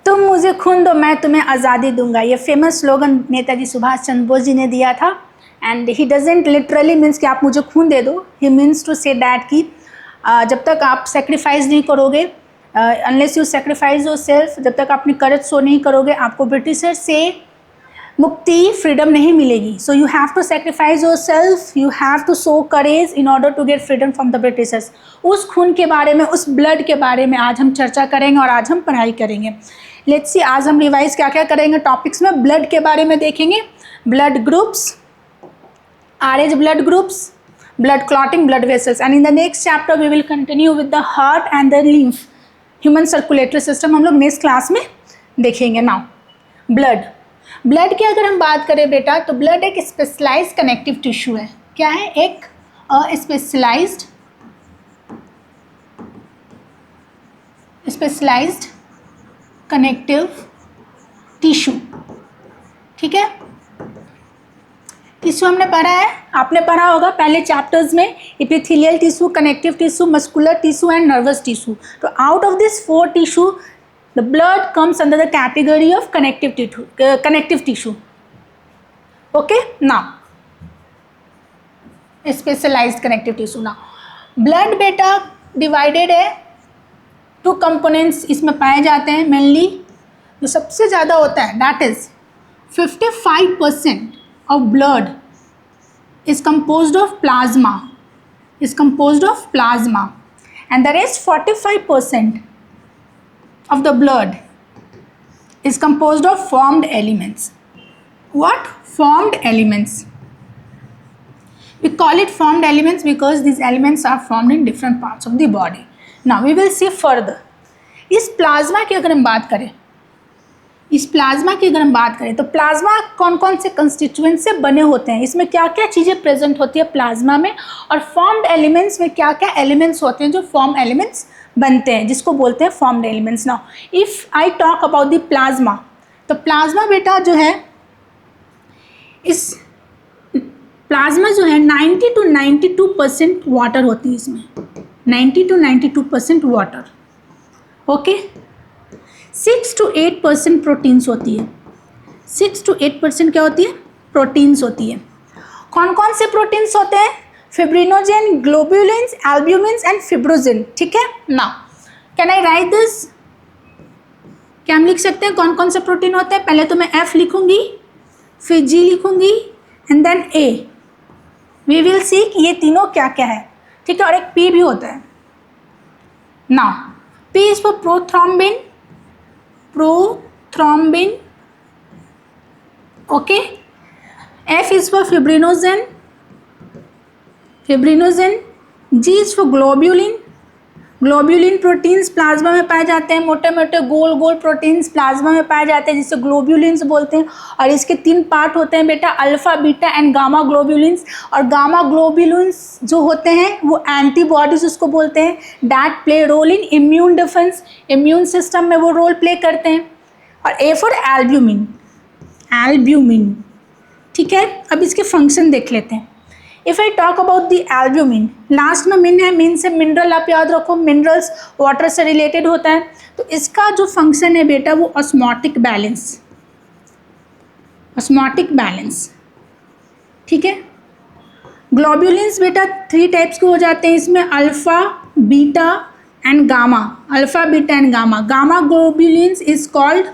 तुम मुझे खून दो मैं तुम्हें आज़ादी दूंगा, ये फेमस स्लोगन नेताजी सुभाष चंद्र बोस जी ने दिया था। And he doesn't literally means कि आप मुझे खून दे दो, ही मीन्स टू से दैट कि जब तक आप सेक्रीफाइस नहीं करोगे, unless you sacrifice your self, जब तक अपनी करेज शो नहीं करोगे, आपको ब्रिटिशर से मुक्ति, फ्रीडम नहीं मिलेगी। So you have to sacrifice yourself, you have to show courage in order to get freedom from the Britishers. उस खून के बारे में, उस ब्लड के बारे में आज हम चर्चा करेंगे और आज हम पढ़ाई करेंगे। लेट्स सी आज हम रिवाइज क्या क्या करेंगे टॉपिक्स में। ब्लड के बारे में देखेंगे, blood groups, RH blood groups, blood clotting, blood vessels, and in the next chapter we will continue with the heart and the lymph, human circulatory system हम लोग नेक्स्ट क्लास में देखेंगे। नाउ ब्लड की अगर हम बात करें बेटा, तो ब्लड एक स्पेशलाइज्ड कनेक्टिव टिश्यू है। क्या है? एक स्पेशलाइज्ड कनेक्टिव टिश्यू। ठीक है, टिश्यू हमने पढ़ा है, आपने पढ़ा होगा पहले चैप्टर्स में, epithelial tissue, connective tissue, muscular tissue and nervous tissue. तो out of this 4 tissue the blood comes under the category of connective tissue. Okay, now specialised connective tissue. Now blood बेटा डिवाइडेड है 2 components इसमें पाए जाते हैं mainly. जो सबसे ज़्यादा होता है that is 55% of blood is composed of plasma, and the rest 45% of the blood is composed of formed elements. What? Formed elements. We call it formed elements because these elements are formed in different parts of the body. Now we will see further. इस plasma की अगर हम बात करें, तो plasma कौन कौन से कंस्टिट्यूएंट से बने होते हैं, इसमें क्या क्या चीज़ें प्रेजेंट होती है प्लाज्मा में, और फॉर्म्ड एलिमेंट्स में क्या क्या एलिमेंट्स होते हैं जो फॉर्म एलिमेंट्स बनते हैं, जिसको बोलते हैं formed elements. Now if I talk about the plasma, तो प्लाज्मा बेटा जो है, इस प्लाज्मा जो है 90 to 92% वाटर होती है इसमें, 90 to 92% water. Okay, 6 to 8% proteins होती है। 6 to 8% क्या होती है? प्रोटीन्स होती है। कौन कौन से प्रोटीन्स होते हैं? Fibrinogen, globulins, albumins and fibrinogen. ठीक है, now can I write this? क्या हम लिख सकते हैं कौन कौन से प्रोटीन होते हैं? पहले तो मैं F लिखूंगी, फिर G लिखूंगी and then A। We will see कि ये तीनों क्या क्या है। ठीक है, और एक P भी होता है। Now P is for prothrombin, okay. F is for fibrinogen, G is for globulin proteins plasma में पाए जाते हैं, मोटे मोटे गोल गोल प्रोटीन्स प्लाज्मा में पाए जाते हैं जिसे ग्लोब्यूलिन्स बोलते हैं। और इसके 3 पार्ट होते हैं बेटा, अल्फा, बीटा एंड गामा ग्लोब्यूलिन्स। और गामा ग्लोब्यूलिन्स जो होते हैं वो एंटीबॉडीज उसको बोलते हैं, that play role in immune defence, immune system में वो रोल प्ले करते हैं। और A फॉर एल्ब्यूमिन। ठीक है, अब इसके फंक्शन देख लेते हैं। If I talk about the albumin, last में मिन है, मिन से मिनरल आप याद रखो, मिनरल्स वाटर से रिलेटेड होता है। तो इसका जो फंक्शन है बेटा वो ऑस्मोटिक बैलेंस। ठीक है, ग्लोब्यूलिन्स बेटा 3 टाइप्स के हो जाते हैं इसमें, alpha, beta and gamma. Gamma globulins is called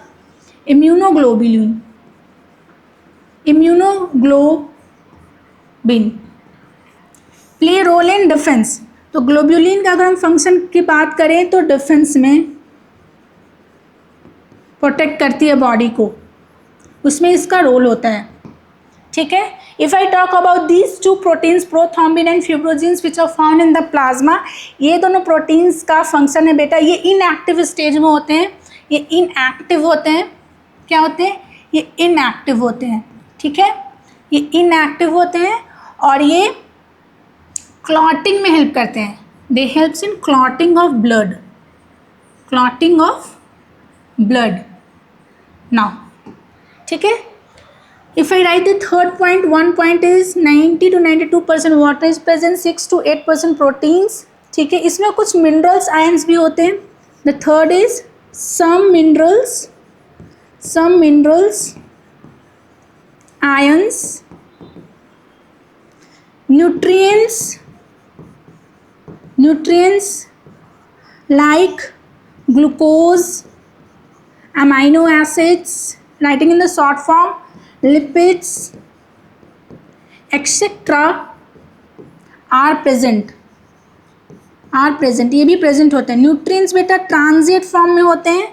immunoglobin. Play role in defence. तो ग्लोब्यूलिन का अगर हम फंक्शन की बात करें तो डिफेंस में प्रोटेक्ट करती है बॉडी को, उसमें इसका रोल होता है। ठीक है, if I talk about these 2 proteins, prothrombin and fibrinogens which are found in the plasma, ये दोनों प्रोटीन्स का फंक्शन है बेटा, ये इनएक्टिव स्टेज में होते हैं। ये इनएक्टिव होते हैं। क्या होते हैं? ये इनएक्टिव होते हैं। ठीक है, ये इनएक्टिव होते हैं और ये क्लॉटिंग में हेल्प करते हैं। दे helps in clotting of blood. Now ठीक है, if I write the third point, 1 point is 90 to 92% water is present, 6 to 8% proteins. ठीक है, इसमें कुछ मिनरल्स आयंस भी होते हैं. The third is some minerals some minerals, ions, nutrients like glucose, amino acids, writing in the short form, lipids, etc. are present. ये भी present होते हैं. न्यूट्रिएंट्स बेटा ट्रांजिएंट फॉर्म में होते हैं.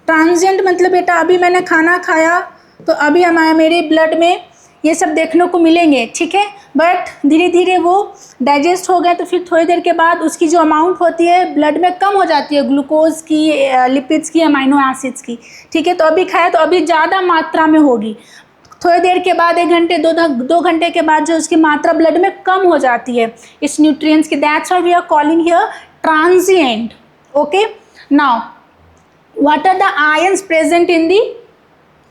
ट्रांजिएंट मतलब बेटा अभी मैंने खाना खाया तो अभी मेरे ब्लड में ये सब देखने को मिलेंगे, ठीक है, बट धीरे धीरे वो डाइजेस्ट हो गए तो फिर थोड़ी देर के बाद उसकी जो अमाउंट होती है ब्लड में कम हो जाती है, ग्लूकोज की, लिपिड्स की, अमाइनो एसिड्स की, ठीक है. तो अभी खाया तो अभी ज़्यादा मात्रा में होगी. थोड़ी देर के बाद 1 घंटे 2 घंटे के बाद जो उसकी मात्रा ब्लड में कम हो जाती है इस न्यूट्रिएंट्स की. That's why we are calling here transient. Okay, now what are the ions present in the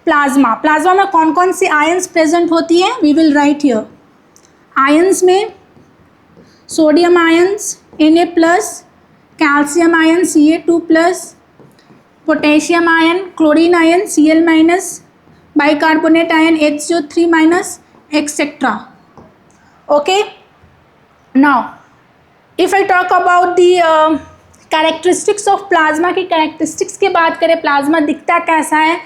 plasma. Plasma में कौन कौन सी आयंस प्रेजेंट होती है? We will write here. Ions में sodium ions Na+, calcium ion Ca2+, potassium ion, chlorine ion Cl-, bicarbonate ion HCO3-, etc. Okay, now if I talk about the characteristics of plasma की characteristics की बात करें, plasma दिखता कैसा है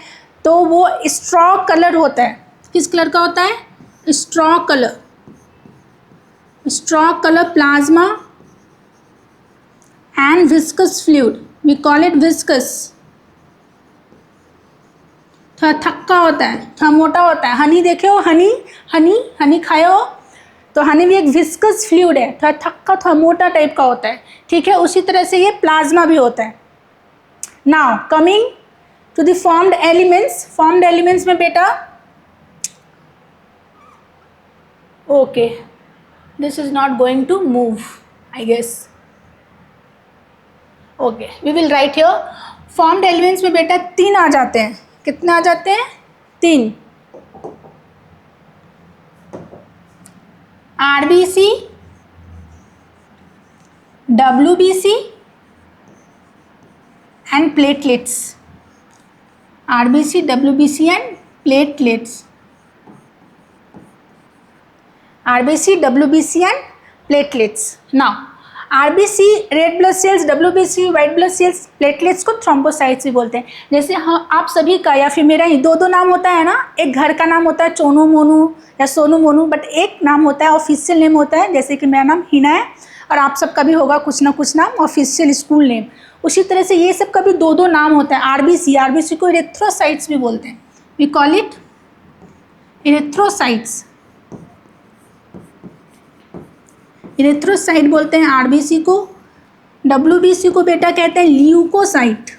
तो वो स्ट्रॉ कलर होता है. किस कलर का होता है? Straw colour plasma and viscous fluid. We call it viscous. थोड़ा थक्का होता है, थोड़ा मोटा होता है. हनी देखे हो? हनी खाए हो तो हनी भी एक विस्कस फ्लूइड है, थोड़ा थक्का, थोड़ा मोटा टाइप का होता है, ठीक है. उसी तरह से ये प्लाज्मा भी होता है. Now coming to the formed elements में बेटा, okay, this is not going to move I guess. Okay, we will write here. Formed elements में बेटा 3 आ जाते हैं. कितने आ जाते हैं? 3. RBC, WBC and platelets. RBC, WBC and platelets. RBC, WBC and platelets. Now RBC red blood cells, WBC white blood cells, platelets को thrombocytes भी बोलते हैं. जैसे हाँ, आप सभी का या फिर मेरा ही 2 नाम होता है ना. एक घर का नाम होता है चोनू मोनू या सोनू मोनू, बट एक नाम होता है ऑफिशियल नेम होता है. जैसे कि मेरा नाम हिना है और आप सबका भी होगा कुछ ना कुछ नाम ऑफिशियल स्कूल नेम. उसी तरह से ये सब का भी 2 नाम होता है. RBC को इरेथ्रोसाइट्स भी बोलते हैं. We call it erythrocytes. Erythrocyte बोलते हैं RBC को. WBC को बेटा कहते हैं leukocyte.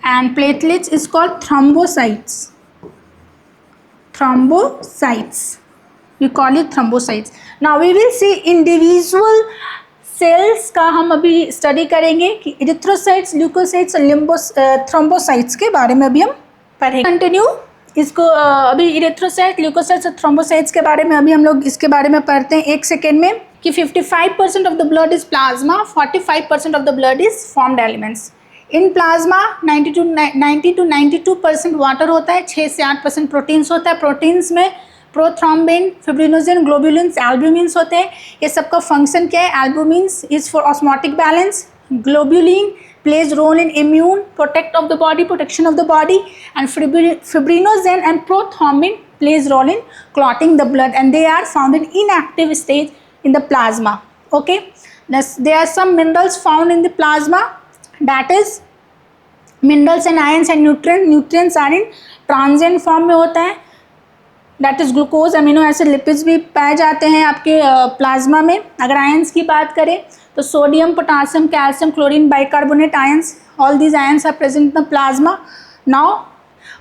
And platelets is called thrombocytes. We call it thrombocytes. Now we will see individual cells का हम अभी स्टडी करेंगे कि इरेथ्रोसाइट्स, ल्यूकोसाइट्स और थ्रोम्बोसाइट्स के बारे में अभी हम पढ़ेंगे. कंटिन्यू इसको. अभी इरेथ्रोसाइट, ल्यूकोसाइट्स और थ्रोम्बोसाइट्स के बारे में अभी हम लोग इसके बारे में पढ़ते हैं 1 सेकेंड में. कि 55% of the blood is plasma, 45% of the blood is formed elements. In plasma 90 to 92% water होता है, 6 से 8% प्रोटीन्स होता है. प्रोटीन्स में प्रोथ्रोम्बिन, फिब्रिनोजन, ग्लोबुलिन्स, एल्ब्यूमिन्स होते हैं. ये सबका फंक्शन क्या है? Albumins is for osmotic balance, globulin plays role in immune protection of the body, and fibrinogen and prothrombin plays role in clotting the blood, and they are found in inactive stage in the plasma. Okay, there are some minerals found in the plasma, that is minerals and ions and nutrients are in transient form में होता है. That is glucose, amino acid, lipids भी पाए जाते हैं आपके plasma में. अगर आयंस की बात करें तो sodium, potassium, calcium, chlorine, bicarbonate ions, all these ions are present in the plasma. Now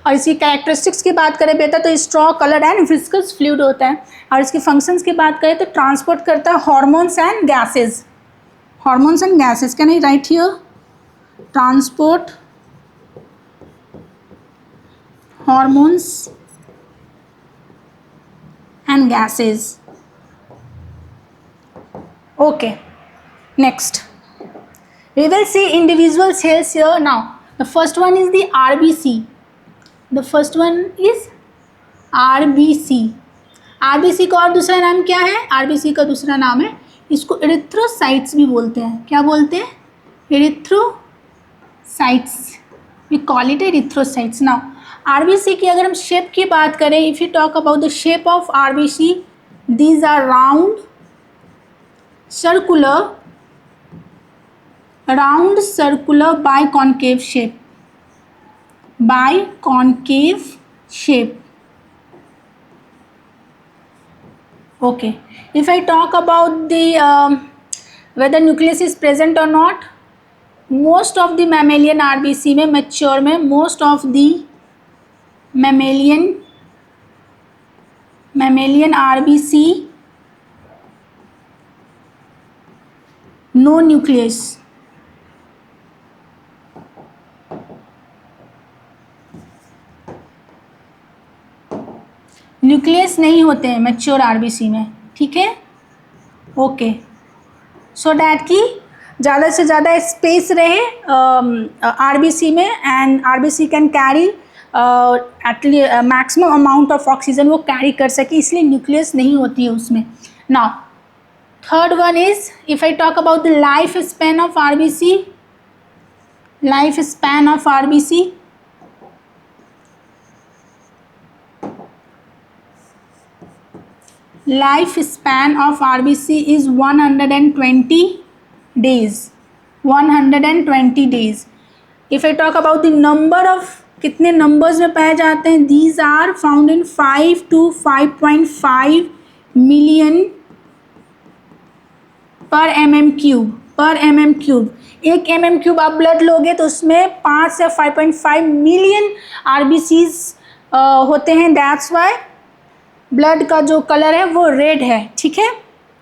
और इसकी कैरेक्टरिस्टिक्स की बात करें बेटा तो straw colour and viscous fluid होता है. और इसकी फंक्शंस की बात करें तो ट्रांसपोर्ट करता है hormones and gases. Can I right here? Transport hormones and gases. Okay, next We will see individual cells here now. The first one is the RBC. The first one is RBC. RBC का और दूसरा नाम क्या है? RBC का दूसरा नाम है, इसको एरिथ्रोसाइट्स भी बोलते हैं. क्या बोलते हैं? Erythrocytes. We call it erythrocytes. Now RBC की अगर हम शेप की बात करें, if you talk about the shape of RBC, these are round, circular, biconcave shape. Biconcave shape. Okay. If I talk about the whether nucleus is present or not, most of the mammalian RBC में mature में most of the mammalian RBC no nucleus. Nucleus नहीं होते हैं mature RBC में. ठीक है. Okay. So that कि ज़्यादा से ज़्यादा स्पेस रहे आरबीसी में, and RBC can carry at least maximum amount of oxygen वो कैरी कर सके, इसलिए न्यूक्लियस नहीं होती है उसमें. Now third one is, if I talk about the life span of RBC. Life span of RBC, life span of RBC is 120 days. 120 days. If I talk about the number of कितने numbers में पाए जाते हैं, these are found in 5 to 5.5 million per mm cube. per mm cube. एक mm cube आप blood लोगे तो उसमें 5 से 5.5 मिलियन RBCs होते हैं. दैट्स वाई ब्लड का जो कलर है वो रेड है. ठीक है.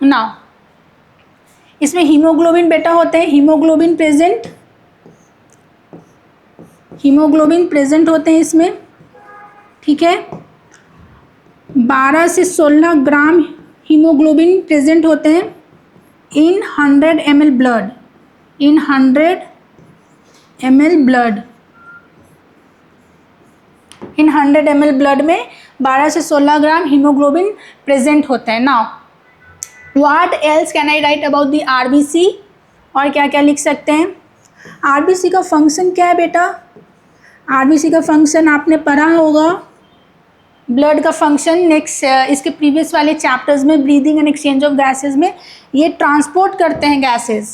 नाउ इसमें हीमोग्लोबिन बेटा होते हैं, हीमोग्लोबिन प्रेजेंट होते हैं इसमें. ठीक है. 12 से 16 ग्राम हीमोग्लोबिन प्रेजेंट होते हैं इन 100 ml ब्लड. इन 100 ml ब्लड. इन 100 ml ब्लड में 12 से 16 ग्राम हीमोग्लोबिन प्रेजेंट होता है. Now what else can I right about the RBC. और क्या क्या लिख सकते हैं? आरबीसी का फंक्शन क्या है बेटा? आरबीसी का फंक्शन आपने पढ़ा होगा, ब्लड का फंक्शन नेक्स्ट इसके प्रीवियस वाले चैप्टर्स में, breathing and exchange of gases में. ये ट्रांसपोर्ट करते हैं गैसेज.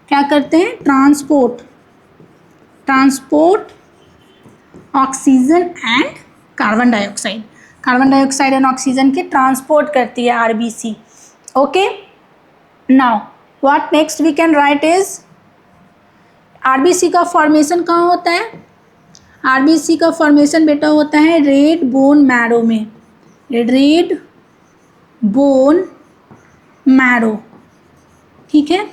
क्या करते हैं? Transport oxygen and carbon dioxide. Carbon dioxide and oxygen की ट्रांसपोर्ट करती है RBC. Okay. Now what next we can write is, RBC का फॉर्मेशन कहाँ होता है? आरबीसी का फॉर्मेशन बेटा होता है रेड बोन मैरो में. Red bone marrow. ठीक है.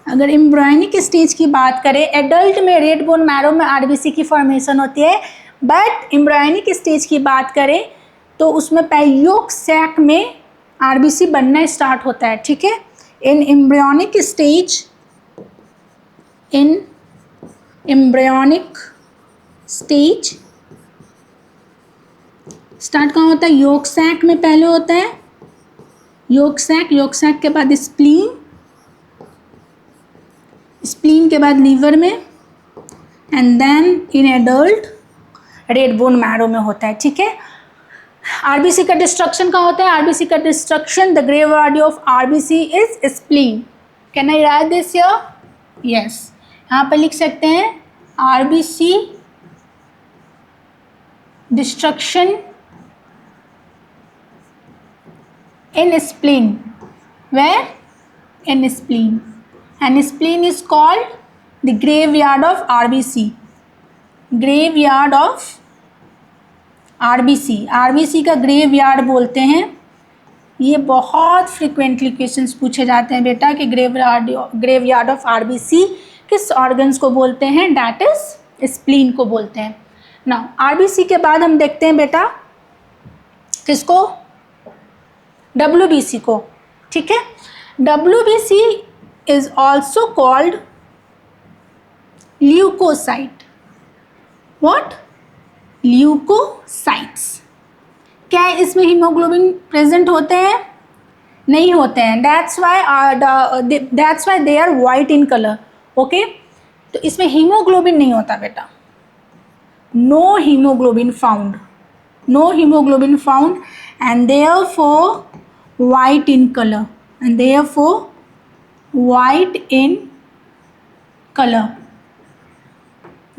अगर एम्ब्रियोनिक स्टेज की बात करें, एडल्ट में रेड बोन मैरो में आरबीसी की फॉर्मेशन होती है, बट एम्ब्रियोनिक स्टेज की बात करें तो उसमें योक सैक में आरबीसी बनना स्टार्ट होता है. ठीक है. इन एम्ब्रियोनिक स्टेज स्टार्ट कहाँ होता है? योक सैक में पहले होता है. योक सैक के बाद स्प्लीन के बाद लीवर में, and then in adult red bone marrow में होता है. ठीक है. आरबीसी का डिस्ट्रक्शन कहाँ होता है? आरबीसी का destruction, the grave body of RBC is spleen. Can I write this here? Yes. यहाँ पर लिख सकते हैं RBC destruction in spleen. Where? In spleen. And spleen is called the graveyard of RBC. Graveyard of RBC. RBC का graveyard बोलते हैं. ये बहुत फ्रिक्वेंटली क्वेश्चंस पूछे जाते हैं बेटा कि ग्रेवयार्ड ऑफ आरबीसी किस ऑर्गन्स को बोलते हैं? डैट इज स्प्लीन को बोलते हैं. नाउ आरबीसी के बाद हम देखते हैं बेटा किसको? डब्ल्यूबीसी को. ठीक है. WBC is also called leukocyte. What? Leukocytes. क्या इसमें हीमोग्लोबिन प्रेजेंट होते हैं? नहीं होते हैं। That's why they are white in colour. Okay, तो इसमें हीमोग्लोबिन नहीं होता बेटा। No haemoglobin found, no haemoglobin found and therefore white in color, and therefore white in color.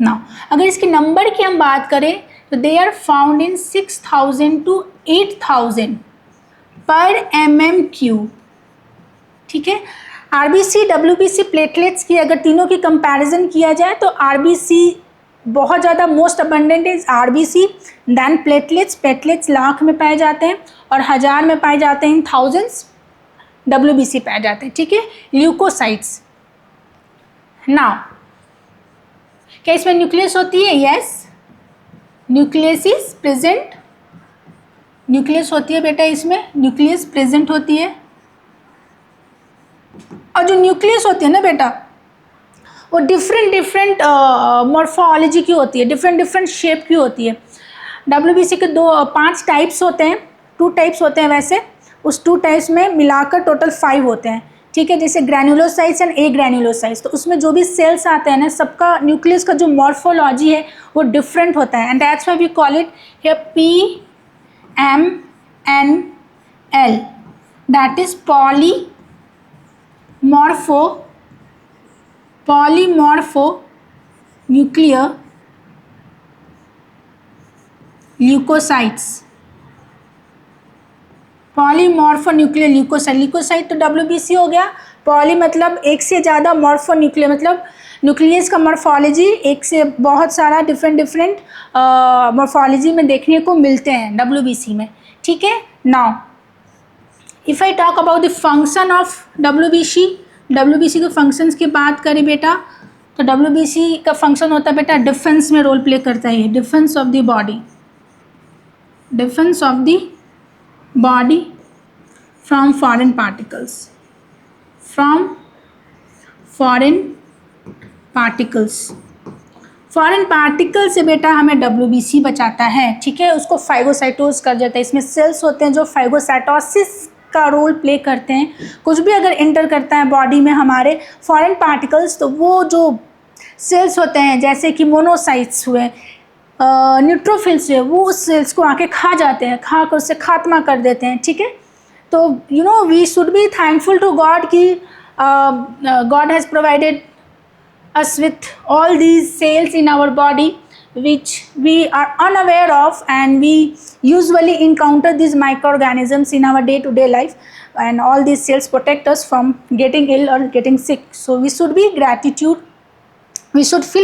Now अगर इसके नंबर की हम बात करें तो they are found in 6000 to 8000 per mm³। ठीक है, आरबीसी, डब्ल्यूबीसी, प्लेटलेट्स की अगर तीनों की कंपैरिजन किया जाए तो आरबीसी बहुत ज़्यादा most abundant is RBC, than platelets. Platelets lakh में पाए जाते हैं और हज़ार में पाए जाते हैं, थाउजेंड्स डब्ल्यूबीसी पाए जाते हैं। ठीक है, ल्यूकोसाइट्स। नाउ क्या इसमें न्यूक्लियस होती है? Yes, nucleus is present. Nucleus होती है बेटा, इसमें न्यूक्लियस प्रेजेंट होती है। और जो न्यूक्लियस होती है ना बेटा, वो डिफरेंट मॉर्फोलॉजी की होती है, डिफरेंट शेप की होती है। डब्ल्यूबीसी के 5 टाइप्स होते हैं, 2 टाइप्स होते हैं वैसे, उस 2 टाइप्स में मिलाकर टोटल 5 होते हैं। ठीक है, जैसे ग्रैन्युलोसाइट्स एंड ए ग्रैन्युलोसाइट्स, तो उसमें जो भी सेल्स आते हैं ना, सबका न्यूक्लियस का जो मॉर्फोलॉजी है वो डिफरेंट होता है, and that's why we call it here PMNL, that is polymorphonuclear leukocytes। Polymorphonuclear leukocyte, leukocyte तो डब्ल्यूबीसी हो गया। पॉली मतलब एक से ज़्यादा, मॉर्फोन्यूक्लियर मतलब न्यूक्लियस का मॉर्फोलॉजी एक से बहुत सारा डिफरेंट मॉर्फोलॉजी में देखने को मिलते हैं डब्ल्यूबीसी में। ठीक है, now if I talk about the function of WBC, WBC के फंक्शंस की बात करें बेटा, तो डब्ल्यूबीसी का फंक्शन होता है बेटा, डिफेंस में रोल प्ले करता है, defence of the body, defence of the body from foreign particles, from foreign particles. Foreign particle से बेटा हमें डब्ल्यूबीसी बचाता है। ठीक है, उसको फाइगोसाइटोज कर देता है। इसमें सेल्स होते हैं जो फाइगोसाइटोसिस का रोल प्ले करते हैं। कुछ भी अगर एंटर करता है बॉडी में हमारे फॉरेन पार्टिकल्स, तो वो जो सेल्स होते हैं जैसे कि मोनोसाइट्स हुए, न्यूट्रोफिल्स हुए, वो उस सेल्स को आके खा जाते हैं, खा कर उससे खात्मा कर देते हैं। ठीक है, तो you know we should be thankful to God कि God has provided us with all these cells in our body which we are unaware of, and we usually encounter these microorganisms in our day to day life, and all these cells protect us from getting ill or getting sick. So we should feel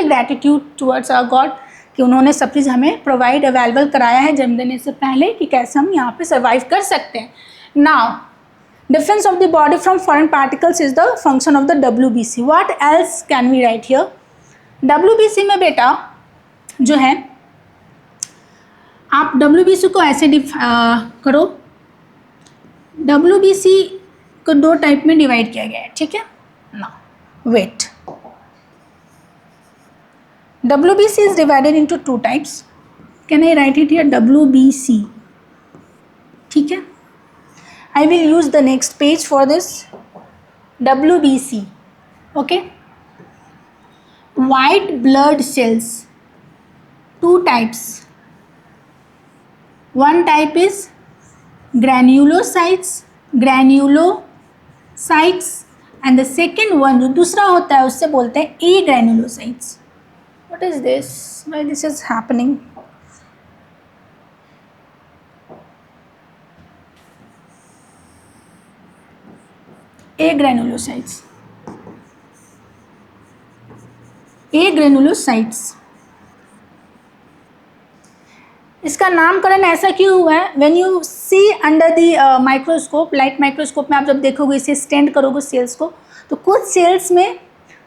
gratitude towards our God कि उन्होंने सब चीज़ हमें provide available कराया है जन्म देने से पहले, कि कैसे हम यहाँ पे सर्वाइव कर सकते हैं। Now defense of the body from foreign particles is the function of the WBC. What else can we write here? WBC में बेटा जो है, आप WBC को ऐसे करो, WBC को 2 टाइप में डिवाइड किया गया है। ठीक है, ना wait, WBC is divided into 2 types. Can I write it here? WBC. ठीक है, I will use the next page for this. WBC. Okay. White blood cells. 2 types. One type is granulocytes, and the second one जो दूसरा होता है उससे बोलते हैं agranulocytes. What is this? Why this is happening? agranulocytes। इसका नामकरण ऐसा क्यों हुआ है? When you see under the microscope, light microscope में आप जब देखोगे, इसे स्टेंड करोगे सेल्स को, तो कुछ सेल्स में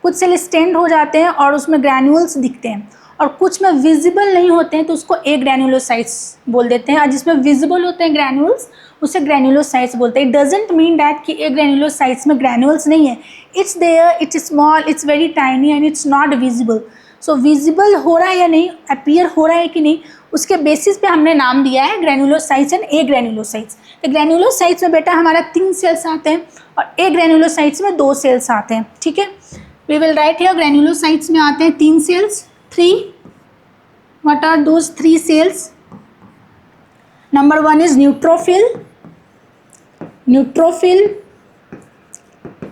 कुछ सेल स्टेंड हो जाते हैं और उसमें ग्रैन्यूल्स दिखते हैं, और कुछ में विजिबल नहीं होते हैं तो उसको ए ग्रैन्युलोसाइट्स बोल देते हैं, और जिसमें विजिबल होते हैं ग्रैन्यूल्स उसे ग्रैन्युलोसाइट्स बोलते हैं. इट डजेंट मीन दैट कि ए ग्रैन्युलोसाइट्स में ग्रैन्यूल्स नहीं है. It's there, it's small, it's very tiny and it's not visible. So visible हो रहा है या नहीं, अपीयर हो रहा है कि नहीं, उसके बेसिस पे हमने नाम दिया है ग्रैन्युलोसाइट्स एंड ए ग्रैन्युलोसाइट्स. तो ग्रैन्युलोसाइट्स में बेटा हमारा 3 सेल्स आते हैं और ए ग्रैन्युलोसाइट्स में 2 सेल्स आते हैं. ठीक है, we will write here granulocytes में आते हैं 3 cells. 3, what are those 3 cells? Number 1 is neutrophil.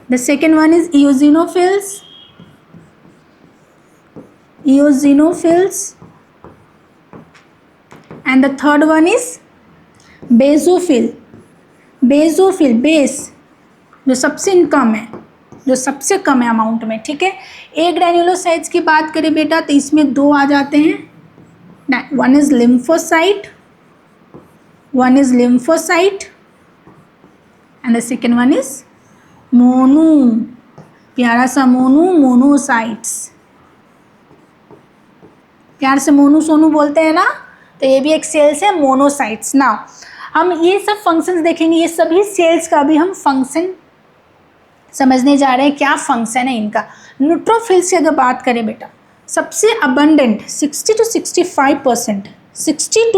The second one is eosinophils. And the third one is basophil. Base जो सबसे कम है, जो सबसे कम है अमाउंट में. ठीक है, ए ग्रैन्युलोसाइट्स की बात करें बेटा तो इसमें 2 आ जाते हैं. One is lymphocyte and the second one is प्यारा सा मोनोसाइट्स. प्यार से मोनू सोनू बोलते हैं ना, तो ये भी एक सेल्स है, मोनोसाइट्स. ना हम ये सब फंक्शंस देखेंगे, ये सभी सेल्स का भी हम फंक्शन समझने जा रहे हैं, क्या फंक्शन है इनका. न्यूट्रोफिल्स की अगर बात करें बेटा, सबसे अबंडेंट 60 to 65%, 60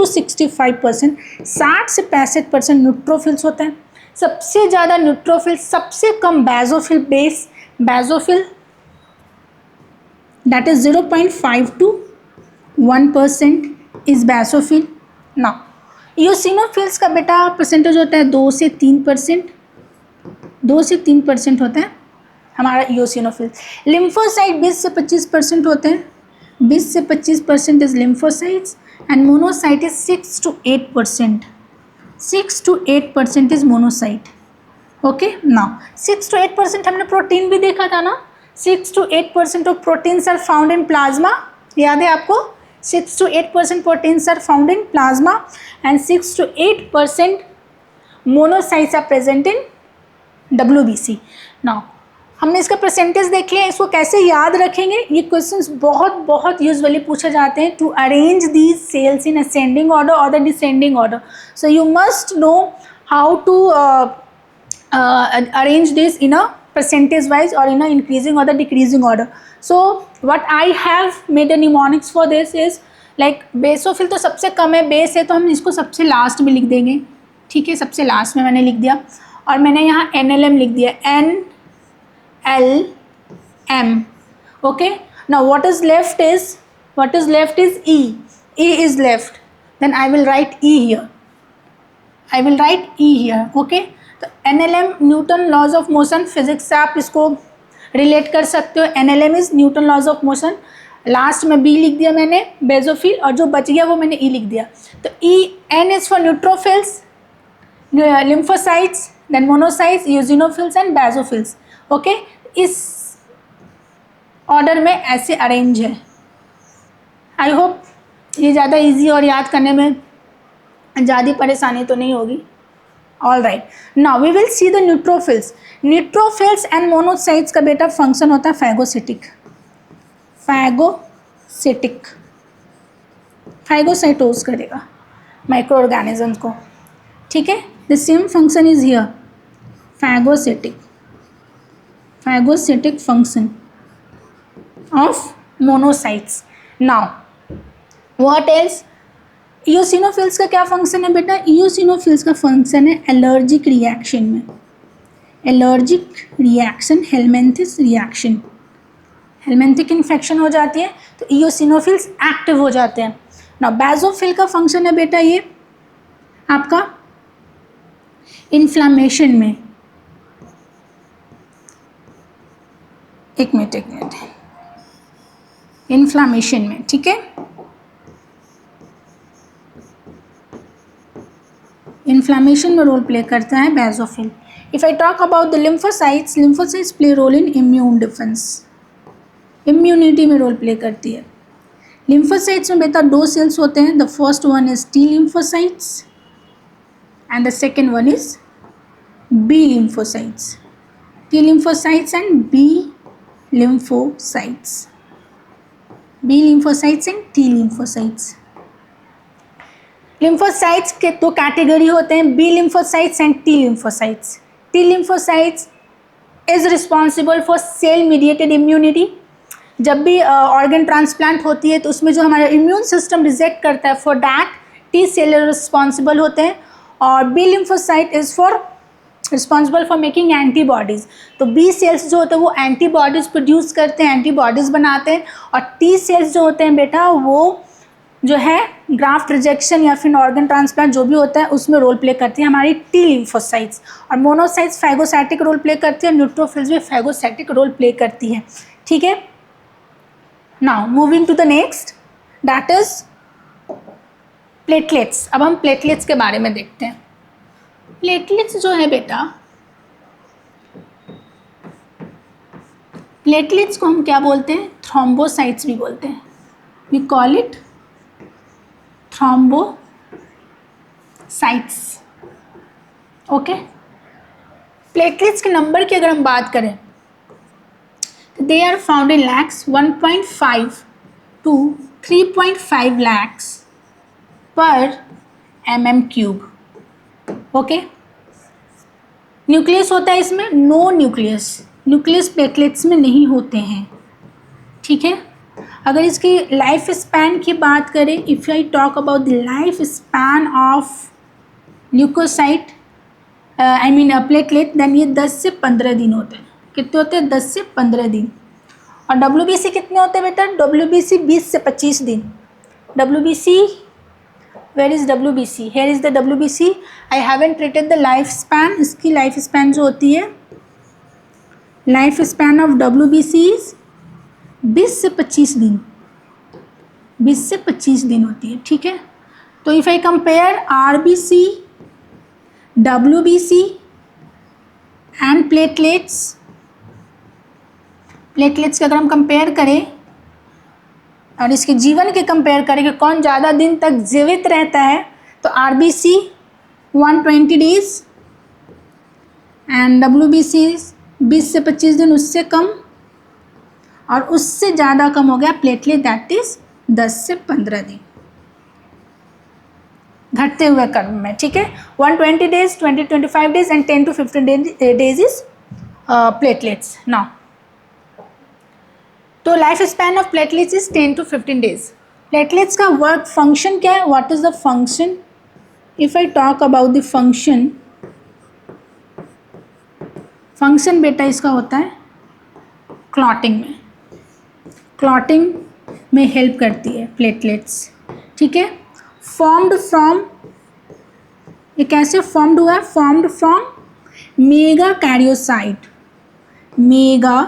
से 65% न्यूट्रोफिल्स होते हैं. सबसे ज़्यादा न्यूट्रोफिल्स, सबसे कम basophil, basophil that is 0.5 to 1% is basophil. ना इओसिनोफिल्स का बेटा परसेंटेज होता है 2 से 3% होता है हमारा इओसिनोफिल. लिम्फोसाइट 20 से 25% होते हैं. 20 से 25% is lymphocytes and monocyte is 6 to 8%. 6 to 8% is monocyte. Okay, now 6 to 8% हमने प्रोटीन भी देखा था ना. 6 to 8% of proteins are found in plasma. याद है आपको? 6 to 8% proteins are found in plasma and 6 to 8% monocytes are present in WBC. Now हमने इसका परसेंटेज देख लिया, इसको कैसे याद रखेंगे, ये क्वेश्चंस बहुत यूजुअली पूछे जाते हैं. To arrange these cells in ascending order और the descending order. So you must know how to arrange this in a percentage wise or in a increasing or the decreasing order. So what I have made a mnemonics for this is like basophil तो सबसे कम है, base है तो हम इसको सबसे last में लिख देंगे. ठीक है, सबसे लास्ट में मैंने लिख दिया और मैंने यहाँ NLM लिख दिया, NLM. Okay, now what is left is E. E is left, then I will write E here. Okay, तो NLM Newton laws of motion, physics से आप इसको रिलेट कर सकते हो. NLM is Newton laws of motion. Last में B लिख दिया मैंने बेसोफिल और जो बच गया वो मैंने E लिख दिया. तो N is for neutrophils, lymphocytes, then monocytes, eosinophils and basophils. Okay, इस ऑर्डर में ऐसे अरेंज है. आई होप ये ज़्यादा इजी और याद करने में ज़्यादा परेशानी तो नहीं होगी. All right, now we will see the neutrophils. Neutrophils and monocytes का बेटा फंक्शन होता है फाइगोसाइटोज करेगा माइक्रो ऑर्गेनिजम्स को. ठीक है, the same function is here, phagocytic function of monocytes. Now what else? Eosinophils का क्या फंक्शन है बेटा? इओसिनोफिल्स का फंक्शन है एलर्जिक रिएक्शन में, हेलमिंथिस रिएक्शन. हेलमिंथिक इन्फेक्शन हो जाती है तो इओसिनोफिल्स एक्टिव हो जाते हैं. ना बेसोफिल का फंक्शन है बेटा ये आपका इन्फ्लामेशन में. एक मिनट इन्फ्लामेशन में. ठीक है, इन्फ्लामेशन में रोल प्ले करता है basophil. If I talk about the lymphocytes play role in immune defence, immunity में रोल प्ले करती है. लिम्फोसाइट्स में बेटा 2 सेल्स होते हैं. The first one is T lymphocytes and the second one is B lymphocytes. T lymphocytes and B lymphocytes. B lymphocytes and T lymphocytes. Lymphocytes के दो category होते हैं, B lymphocytes and T lymphocytes. T lymphocytes is responsible for cell mediated immunity. जब भी organ transplant होती है तो उसमें जो हमारा इम्यून सिस्टम रिजेक्ट करता है, for that T cell responsible होते हैं। और B lymphocyte is for responsible for making antibodies. तो बी सेल्स जो होते हैं वो एंटीबॉडीज़ प्रोड्यूस करते हैं, एंटीबॉडीज़ बनाते हैं। और टी सेल्स जो होते हैं बेटा वो जो है ग्राफ्ट रिजेक्शन या फिर ऑर्गन ट्रांसप्लांट जो भी होता है उसमें रोल प्ले करती है हमारी टी लिम्फोसाइट्स। और मोनोसाइट्स फैगोसाइटिक रोल प्ले करती है, न्यूट्रोफिल्स भी फैगोसाइटिक रोल प्ले करती है। ठीक है, now moving to the next, that is platelets. अब हम प्लेटलेट्स के बारे में देखते हैं। प्लेटलेट्स जो है बेटा, प्लेटलेट्स को हम क्या बोलते हैं? थ्रोम्बोसाइट्स भी बोलते हैं। We call it thrombocytes. Okay, platelets के नंबर की अगर हम बात करें, they are found in lakhs, 1.5 to 3.5 lakhs पर mm³। ओके, न्यूक्लियस होता है इसमें? नो न्यूक्लियस, न्यूक्लियस प्लेटलेट्स में नहीं होते हैं। ठीक है, अगर इसकी लाइफ स्पैन की बात करें, if I talk about the life span of leukocyte I mean platelet, then ये 10 से 15 दिन होते हैं। कितने होते हैं? 10 से 15 दिन। और WBC कितने होते हैं बेटा? WBC 20 से 25 दिन। WBC, where is WBC? Here is the WBC. I haven't treated the life span. इसकी लाइफ स्पैन जो होती है, life span of WBC is 20 से 25 दिन, 20 से 25 दिन होती है। ठीक है, तो if I compare RBC, WBC and platelets, platelets के अगर हम कंपेयर करें और इसके जीवन के कंपेयर करें कि कौन ज़्यादा दिन तक जीवित रहता है, तो RBC 120 डेज एंड WBC 20 से 25 दिन, उससे कम। और उससे ज़्यादा कम हो गया प्लेटलेट, दैट इज 10 से 15 दिन, घटते हुए क्रम में। ठीक है, 120 days, 20-25 days and 10 to 15 days is platelets. Now तो life span of platelets is 10 to 15 days. Platelets का वर्क फंक्शन क्या है? What is the function? If I talk about the function, function बेटा इसका होता है क्लॉटिंग में, क्लॉटिंग में हेल्प करती है प्लेटलेट्स। ठीक है, फॉर्म्ड फ्रॉम, ये कैसे फॉर्म्ड हुआ है? Formed from mega karyocyte, mega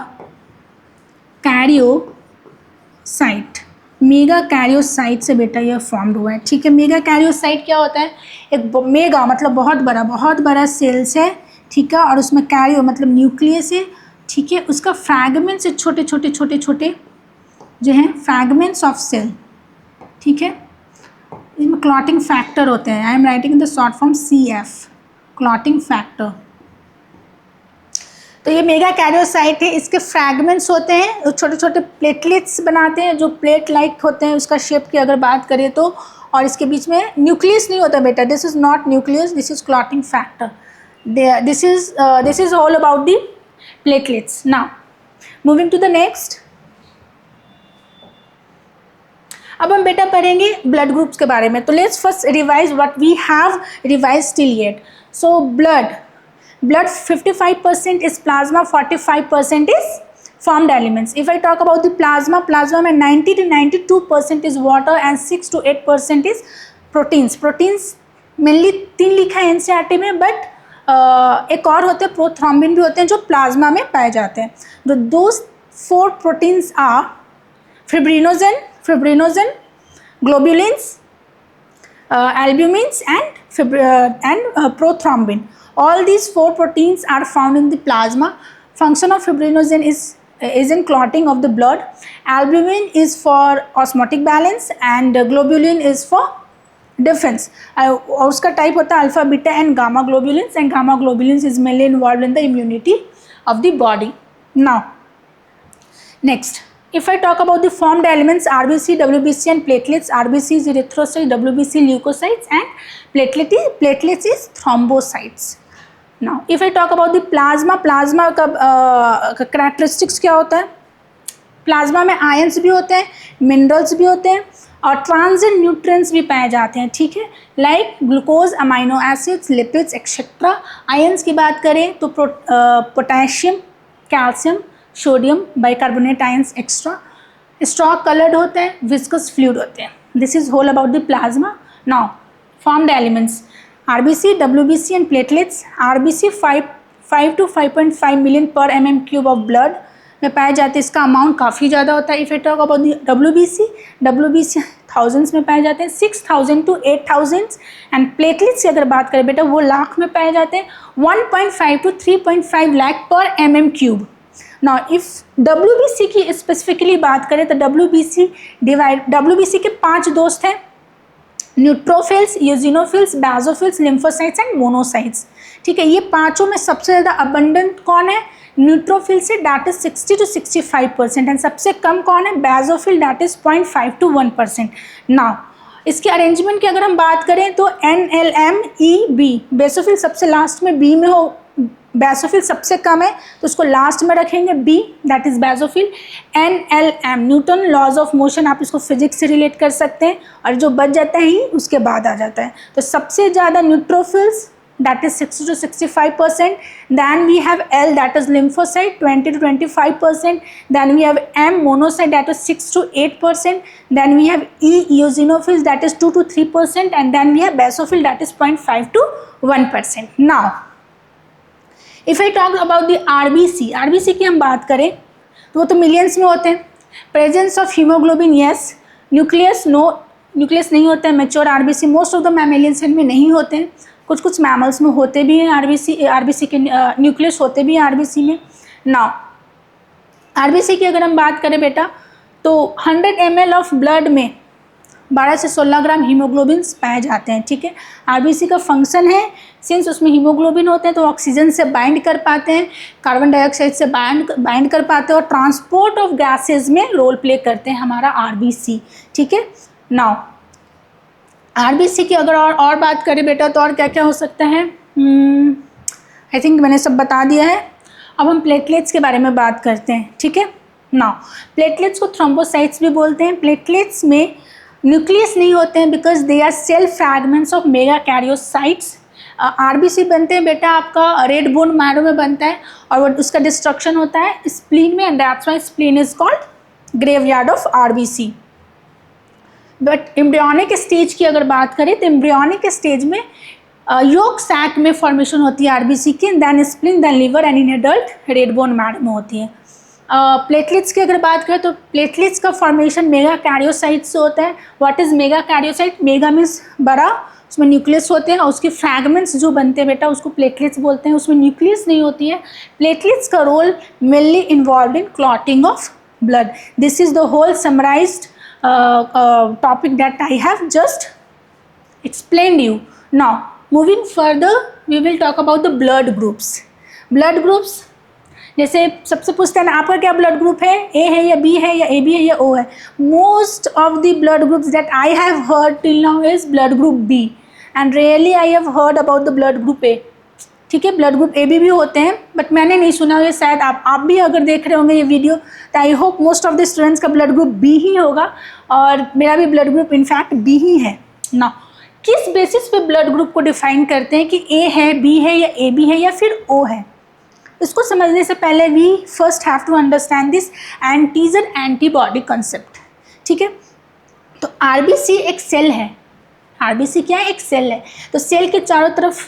karyocyte, mega karyocyte से बेटा यह फॉर्म्ड हुआ है। ठीक है, मेगा कैरियोसाइट क्या होता है? एक मेगा मतलब बहुत बड़ा, बहुत बड़ा सेल्स है। ठीक है, और उसमें कैरियो मतलब न्यूक्लियस है। ठीक है, उसका फ्रैगमेंट्स है, छोटे छोटे छोटे छोटे जो हैं फ्रैगमेंट्स ऑफ सेल। ठीक है, इसमें क्लॉटिंग फैक्टर होते हैं। I am writing in the short form CF, clotting factor. तो ये मेगा कैरियोसाइट है, इसके फ्रैगमेंट्स होते हैं, छोटे छोटे प्लेटलेट्स बनाते हैं जो प्लेट लाइक होते हैं उसका शेप की अगर बात करें तो। और इसके बीच में न्यूक्लियस नहीं होता बेटा, this is not nucleus, this is clotting factor. This is all about the platelets. Now moving to the next, अब हम बेटा पढ़ेंगे ब्लड ग्रुप्स के बारे में। तो let's first revise what we have revise till yet. So blood 55% is plasma, 45% is formed elements. If I talk about the plasma, plasma में 90 to 92% is water and 6 to 8% is proteins. Proteins mainly 3 लिखा है NCERT में, but एक और होते हैं prothrombin भी होते हैं जो प्लाज्मा में पाए जाते हैं। Those 4 proteins are fibrinogen, globulins, albumins and prothrombin. All these 4 proteins are found in the plasma. Function of fibrinogen is in clotting of the blood. Albumin is for osmotic balance and globulin is for defense. और उसका type होता है alpha, beta and gamma globulins, and gamma globulins is mainly involve in the immunity of the body. Now next, if I talk about the formed elements RBC, WBC and platelets, RBC is erythrocytes, WBC leukocytes and platelets is thrombocytes. Now if I talk about the plasma का characteristics क्या होता है? Plasma में ions भी होते हैं, minerals भी होते हैं और ट्रांजिएंट न्यूट्रिएंट्स भी पाए जाते हैं, ठीक है, like glucose, amino acids, lipids etcetera. Ions की बात करें तो potassium, calcium, sodium, bicarbonate ions extra. Straw coloured होते हैं, विस्कस फ्लूइड होते हैं। This is whole about the plasma. Now formed elements RBC, WBC and platelets. RBC 5 to 5.5 million per mm³ of blood में पाए जाते हैं, इसका अमाउंट काफ़ी ज़्यादा होता है। If I talk about WBC thousands में पाए जाते हैं, 6,000 to 8,000। एंड प्लेटलेट्स की अगर बात करें बेटा वो लाख में पाए जाते हैं, 1.5 to 3.5 लाख पर mm³। नाउ इफ WBC की स्पेसिफिकली बात करें तो WBC के 5 दोस्त हैं, neutrophils, eosinophils, basophils, lymphocytes and monocytes, ठीक है। ये पांचों में सबसे ज़्यादा अबंडेंट कौन है? न्यूट्रोफिल से, दैट इज 60 to 65%। एंड सबसे कम कौन है? Basophil, that is 0.5 to 1%। Now इसके अरेंजमेंट की अगर हम बात करें तो NLMEB, बेसोफिल सबसे लास्ट में B में हो, बेसोफिल सबसे कम है तो उसको लास्ट में रखेंगे B, that is basophil. NLM, Newton laws of motion, आप इसको फिजिक्स से रिलेट कर सकते हैं, और जो बच जाता है ही उसके बाद आ जाता है। तो सबसे ज़्यादा neutrophils, that is 60 to 65%. Then we have L, that is lymphocyte, 20 to 25%. Then we have M, monocyte, that is 6 to 8%. Then we have E, eosinophils, that is 2 to 3%. And then we have basophil, that is 0.5 to 1%. Now, if I talk about the RBC की हम बात करें तो वो तो millions में होते हैं। Presence of haemoglobin, yes. Nucleus, no, nucleus नहीं होता है mature RBC। Most of the mammalians में नहीं होते हैं, कुछ मैमल्स में होते भी हैं RBC के न्यूक्लियस होते भी हैं RBC में। नाउ RBC की अगर हम बात करें बेटा तो 100 ml ऑफ ब्लड में 12 से 16 ग्राम हीमोग्लोबिन पाए जाते हैं, ठीक है। RBC का फंक्शन है, सिंस उसमें हीमोग्लोबिन होते हैं तो ऑक्सीजन से बाइंड कर पाते हैं, कार्बन डाइऑक्साइड से बाइंड कर पाते हैं और ट्रांसपोर्ट ऑफ गैसेज में रोल प्ले करते हैं हमारा RBC, ठीक है। नाउ RBC की अगर और बात करें बेटा तो और क्या क्या हो सकता है? आई थिंक मैंने सब बता दिया है। अब हम प्लेटलेट्स के बारे में बात करते हैं, ठीक है। नाउ प्लेटलेट्स को थ्रोम्बोसाइट्स भी बोलते हैं। प्लेटलेट्स में न्यूक्लियस नहीं होते हैं because they are cell fragments of megakaryocytes. RBC बनते हैं बेटा आपका रेड बोन मैरो में बनता है और वो उसका डिस्ट्रक्शन होता है स्प्लीन में, and that's why spleen is called graveyard of RBC। But embryonic stage की अगर बात करें तो एम्ब्रियोनिक स्टेज में योक सैक में फॉर्मेशन होती है RBC की, then spleen, then liver and in adult red bone marrow में होती है। प्लेटलेट्स की अगर बात करें तो प्लेटलेट्स का फॉर्मेशन मेगा कैरियोसाइट से होता है। What is mega karyocyte? Mega means बड़ा, उसमें न्यूक्लियस होते हैं और उसके फ्रैगमेंट्स जो बनते हैं बेटा उसको प्लेटलेट्स बोलते हैं, उसमें न्यूक्लियस नहीं होती है। प्लेटलेट्स का role mainly involve in clotting of blood. This is the whole summarised topic that I have just explained you. Now moving further we will talk about the blood groups. Blood groups जैसे सबसे पूछते हैं ना आपका क्या blood group है, A है या B है या AB है या O है। Most of the blood groups that I have heard till now is blood group B and really I have heard about the blood group A, ठीक है। ब्लड ग्रुप AB भी होते हैं बट मैंने नहीं सुना, ये शायद आप भी अगर देख रहे होंगे ये वीडियो तो I hope most of the students का ब्लड ग्रुप B ही होगा और मेरा भी ब्लड ग्रुप इनफैक्ट B ही है ना। किस बेसिस पे ब्लड ग्रुप को डिफाइन करते हैं कि A है, B है या AB है या फिर O है? इसको समझने से पहले we first have to understand this antigen antibody concept, ठीक है। तो RBC एक सेल है। RBC क्या है? एक सेल है। तो सेल के चारों तरफ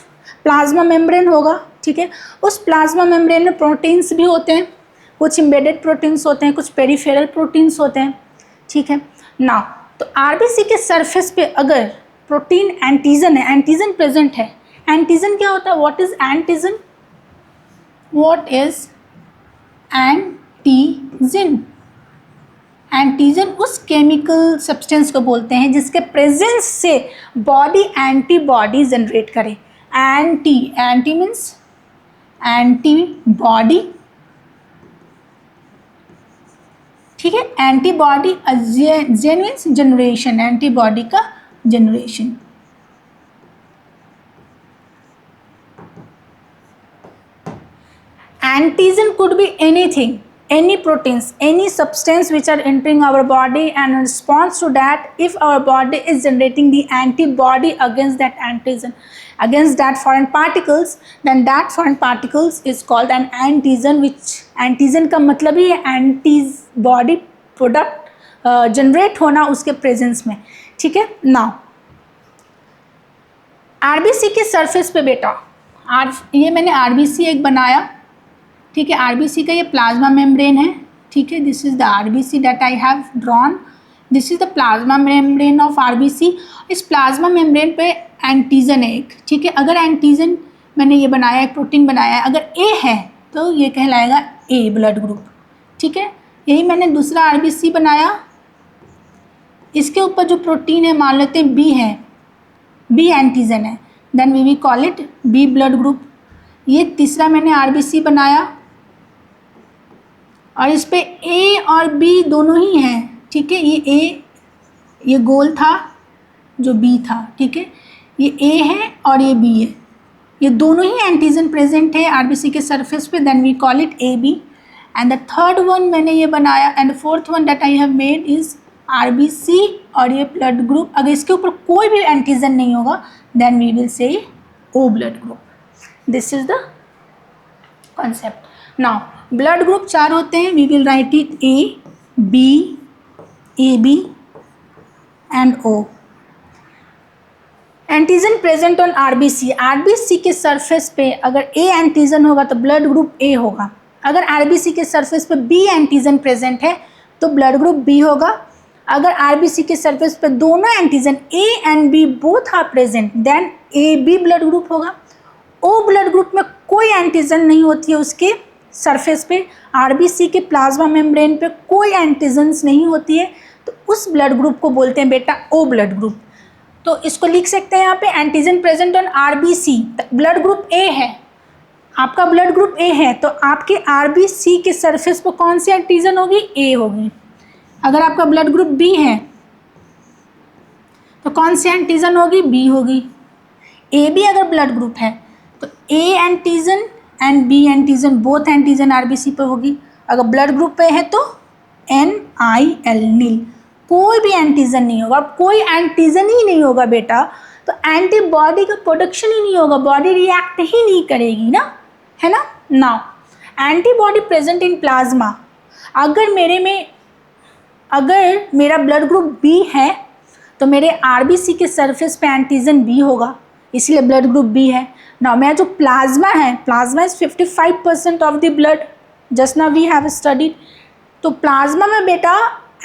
प्लाज्मा मेम्ब्रेन होगा, ठीक है। उस प्लाज्मा मेम्ब्रेन में प्रोटीन्स भी होते हैं, कुछ एम्बेडेड प्रोटीन्स होते हैं, कुछ पेरिफेरल प्रोटीन्स होते हैं, ठीक है ना। तो RBC के सरफेस पे अगर प्रोटीन एंटीजन है, एंटीजन प्रेजेंट है। एंटीजन क्या होता है? What is antigen? What is antigen? Antigen उस केमिकल सब्सटेंस को बोलते हैं जिसके प्रेजेंस से बॉडी एंटीबॉडी जनरेट करे। एंटी मीन्स एंटीबॉडी, ठीक है, एंटीबॉडी जेन मीन्स जनरेशन, एंटीबॉडी का generation. Antigen could be anything, any proteins, any substance which are entering our body, and in response to that, if our body is generating the antibody against that antigen, against that foreign particles, then that foreign particles is called an antigen, which antigen का मतलब ही है antibody product generate होना उसके presence में, ठीक है। now RBC के surface पे बेटा, ये मैंने RBC एक बनाया, ठीक है, आरबीसी का ये प्लाज्मा मेम्ब्रेन है, ठीक है, this is the RBC that I have drawn, this is the plasma membrane of RBC. इस प्लाज्मा मेम्ब्रेन पे एंटीजन है एक, ठीक है, अगर एंटीजन मैंने ये बनाया, एक प्रोटीन बनाया है, अगर ए है तो ये कहलाएगा ए ब्लड ग्रुप, ठीक है। यही मैंने दूसरा आरबीसी बनाया, इसके ऊपर जो प्रोटीन है मान लेते हैं बी है, बी एंटीजन है, then we will call it B blood group. ये तीसरा मैंने आरबीसी बनाया और इस पे ए और बी दोनों ही हैं, ठीक है, ये ए, ये गोल था जो बी था, ठीक है, ये ए है और ये बी है, ये दोनों ही एंटीजन प्रेजेंट है आरबीसी के सरफेस पे, then we call it A B. And the third one मैंने ये बनाया, and the fourth one that I have made is RBC और ये ब्लड ग्रुप। अगर इसके ऊपर कोई भी एंटीजन नहीं होगा then we will say O blood group. This is the concept. Now blood group 4 होते हैं, we will write it A B and O. Antigen present on RBC, RBC के सरफेस पे अगर ए एंटीजन होगा तो blood group A होगा, अगर RBC के सरफेस पे बी एंटीजन प्रेजेंट है तो ब्लड ग्रुप बी होगा। अगर आरबीसी के सरफेस पे दोनों antigen A and B both are present then A B blood group होगा। ओ ब्लड ग्रुप में कोई एंटीजन नहीं होती है उसके सरफेस पे, आरबीसी के प्लाज्मा मेम्ब्रेन पे कोई एंटीजन्स नहीं होती है, तो उस ब्लड ग्रुप को बोलते हैं बेटा ओ ब्लड ग्रुप। तो इसको लिख सकते हैं यहाँ पे, antigen present on RBC, blood group A है, आपका ब्लड ग्रुप ए है तो आपके आरबीसी के सरफेस पर कौन सी एंटीजन होगी, ए होगी। अगर आपका ब्लड ग्रुप बी है तो कौन सी एंटीजन होगी, बी होगी। ए बी अगर ब्लड ग्रुप है तो A antigen and B antigen, both antigen RBC पे होगी। अगर ब्लड ग्रुप पे है तो NIL नील, कोई भी एंटीजन नहीं होगा, कोई एंटीजन ही नहीं होगा बेटा तो एंटीबॉडी का प्रोडक्शन ही नहीं होगा, बॉडी रिएक्ट ही नहीं करेगी ना, है ना। Now antibody present in plasma, अगर मेरा ब्लड ग्रुप बी है तो मेरे आरबीसी के सरफेस पे एंटीजन बी होगा, इसलिए ब्लड ग्रुप बी है। नाउ मेरा जो प्लाज्मा है, plasma is 55% of the blood, just now we have studied. तो प्लाज्मा में बेटा